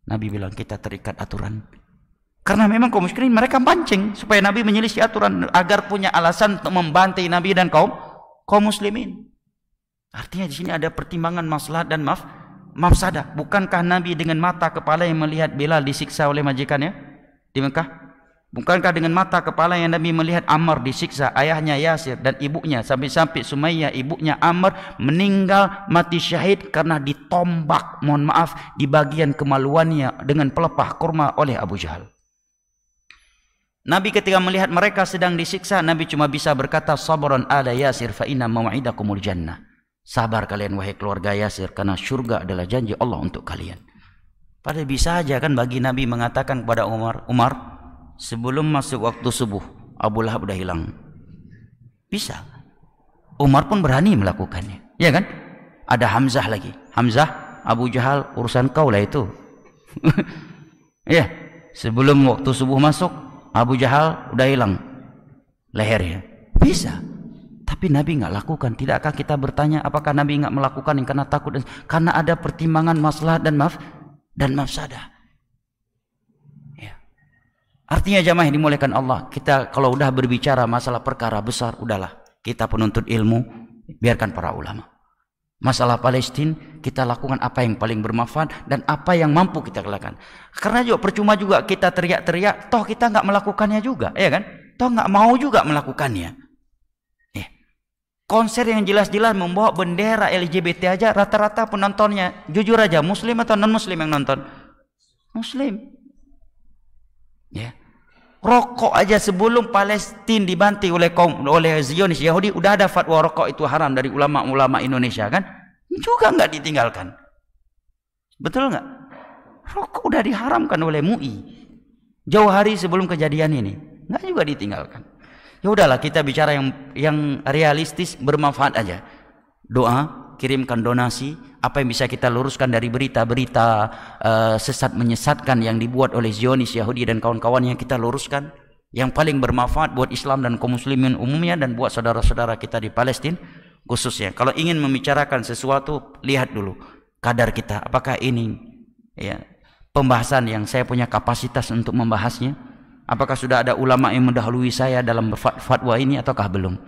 Nabi bilang, kita terikat aturan. Karena memang kaum musyrikin mereka pancing supaya Nabi menyelisih aturan agar punya alasan untuk membantai Nabi dan kaum muslimin. Artinya di sini ada pertimbangan maslahat dan mafsadah. Bukankah Nabi dengan mata kepala yang melihat Bilal disiksa oleh majikannya di Mekah? Bukankah dengan mata kepala yang Nabi melihat Ammar disiksa, ayahnya Yasir dan ibunya, sampai-sampai Sumayyah ibunya Ammar meninggal mati syahid karena ditombak, mohon maaf, di bagian kemaluannya dengan pelepah kurma oleh Abu Jahal. Nabi ketika melihat mereka sedang disiksa, Nabi cuma bisa berkata, sabran ala Yasir fa inna mau'idakumul jannah. Sabar kalian wahai keluarga Yasir, karena surga adalah janji Allah untuk kalian. Padahal bisa aja kan bagi Nabi mengatakan kepada Umar, sebelum masuk waktu subuh Abu Lahab udah hilang. Bisa. Umar pun berani melakukannya, ya kan? Ada Hamzah lagi. Hamzah, Abu Jahal, urusan kau lah itu. Ya, sebelum waktu subuh masuk Abu Jahal udah hilang lehernya. Bisa. Tapi Nabi nggak lakukan. Tidakkah kita bertanya apakah Nabi nggak melakukan yang karena takut? Karena ada pertimbangan maslahat dan mafsadah. Ya. Artinya jamaah yang dimuliakan Allah, kita kalau udah berbicara masalah perkara besar, udahlah kita penuntut ilmu, biarkan para ulama. Masalah Palestina kita lakukan apa yang paling bermanfaat dan apa yang mampu kita lakukan. Karena juga percuma juga kita teriak-teriak, toh kita nggak melakukannya juga, ya kan? Toh nggak mau juga melakukannya. Konser yang jelas-jelas membawa bendera LGBT aja rata-rata penontonnya, jujur aja, muslim atau non muslim yang nonton? Muslim. Ya. Rokok aja sebelum Palestina dibantai oleh Zionis Yahudi udah ada fatwa rokok itu haram dari ulama-ulama Indonesia kan? Juga nggak ditinggalkan. Betul nggak? Rokok udah diharamkan oleh MUI jauh hari sebelum kejadian ini, nggak juga ditinggalkan. Ya udahlah kita bicara yang realistis, bermanfaat aja. Doa, kirimkan donasi, apa yang bisa kita luruskan dari berita-berita sesat menyesatkan yang dibuat oleh Zionis Yahudi dan kawan-kawannya, kita luruskan. Yang paling bermanfaat buat Islam dan kaum muslimin umumnya dan buat saudara-saudara kita di Palestina khususnya. Kalau ingin membicarakan sesuatu, lihat dulu kadar kita, apakah ini ya pembahasan yang saya punya kapasitas untuk membahasnya. Apakah sudah ada ulama yang mendahului saya dalam fatwa ini ataukah belum?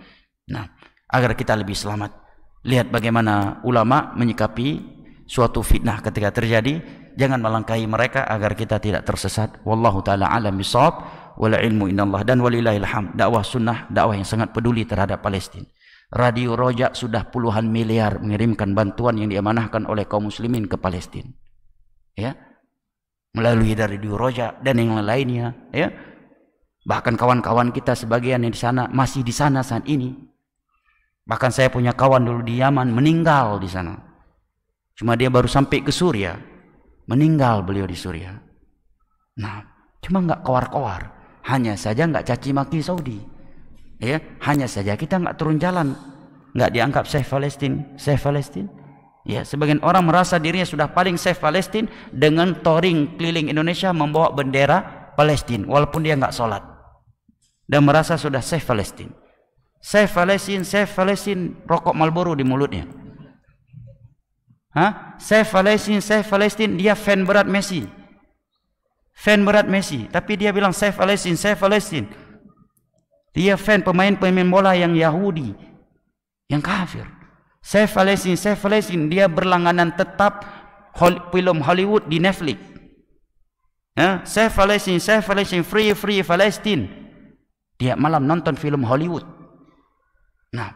Nah, agar kita lebih selamat. Lihat bagaimana ulama menyikapi suatu fitnah ketika terjadi. Jangan melangkahi mereka agar kita tidak tersesat. Wallahu ta'ala alam bisawab. Wala ilmu inallah. Dan walillahil hamd. Dakwah sunnah, dakwah yang sangat peduli terhadap Palestina. Radio Roja sudah puluhan miliar mengirimkan bantuan yang diamanahkan oleh kaum muslimin ke Palestina. Ya. Melalui Radio Roja dan yang lainnya, ya. Bahkan kawan-kawan kita sebagian yang di sana masih di sana saat ini. Bahkan saya punya kawan dulu di Yaman meninggal di sana. Cuma dia baru sampai ke Suriah, meninggal beliau di Suriah. Nah, cuma nggak kowar-kowar, hanya saja nggak caci maki Saudi. Ya, hanya saja kita nggak turun jalan, nggak dianggap safe Palestina. Ya, sebagian orang merasa dirinya sudah paling safe Palestina dengan touring keliling Indonesia membawa bendera Palestina, walaupun dia nggak sholat, dan merasa sudah safe Palestina. Safe Palestina, rokok Marlboro di mulutnya. Safe Palestina, dia fan berat Messi. Tapi dia bilang safe Palestina. Dia fan pemain bola yang Yahudi, yang kafir. Safe Palestina, dia berlangganan tetap film Hollywood di Netflix. Safe Palestina, free Palestine. Dia malam nonton film Hollywood. Nah,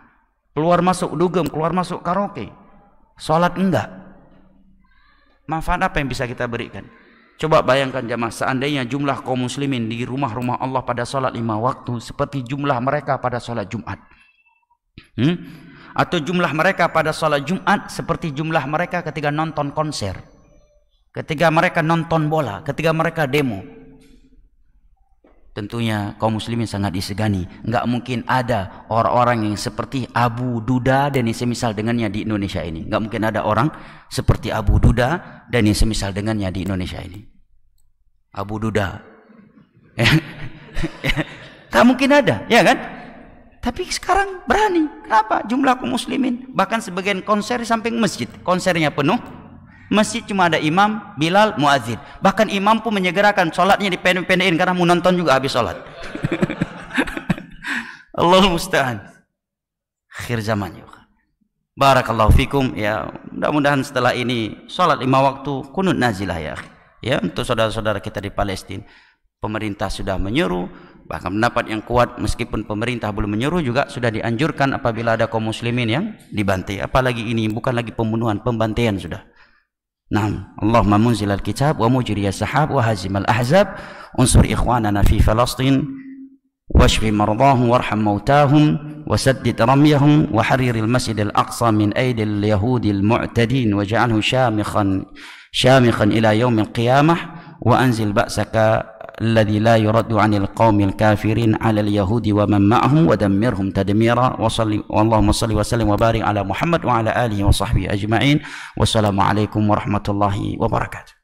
keluar masuk dugem, keluar masuk karaoke. Salat enggak. Manfaat apa yang bisa kita berikan? Coba bayangkan jamaah, seandainya jumlah kaum muslimin di rumah-rumah Allah pada salat 5 waktu seperti jumlah mereka pada salat Jumat. Atau jumlah mereka pada salat Jumat seperti jumlah mereka ketika nonton konser, ketika mereka nonton bola, ketika mereka demo. Tentunya kaum muslimin sangat disegani. Enggak mungkin ada orang-orang yang seperti Abu Duda dan yang semisal dengannya di Indonesia ini. Enggak mungkin ada orang seperti Abu Duda dan yang semisal dengannya di Indonesia ini. Abu Duda. Tak mungkin ada, ya kan? Tapi sekarang berani. Kenapa? Jumlah kaum muslimin. Bahkan sebagian konser di samping masjid. Konsernya penuh. Masjid cuma ada imam, Bilal, muadzin. Bahkan imam pun menyegerakan sholatnya dipendek-pendekin karena mau nonton juga habis sholat. Allahul musta'an. Akhir zaman juga. Barakallahu fikum. Ya, mudah-mudahan setelah ini sholat 5 waktu kunut nazilah ya. Ya, untuk saudara-saudara kita di Palestina. Pemerintah sudah menyeru, bahkan pendapat yang kuat meskipun pemerintah belum menyeru juga sudah dianjurkan apabila ada kaum muslimin yang dibantai. Apalagi ini bukan lagi pembunuhan, pembantaian sudah. Naam, Allahumma munzilal kitab wa mujriyas sahab wa hazimal ahzab unsur ikhwanana fi Falastin washfi mardahum warham mautahum wasaddid ramyahum wa hariril masjidil aqsa min aydil yahudil mu'tadin waj'alhu shamikhan ila yaumil qiyamah wa anzil ba'saka الذي لا يرد عن القوم الكافرين على اليهود ومن معهم ودمرهم تدميرا اللهم صل وسلم وبارك على محمد وعلى آله وصحبه أجمعين والسلام عليكم ورحمة الله وبركاته.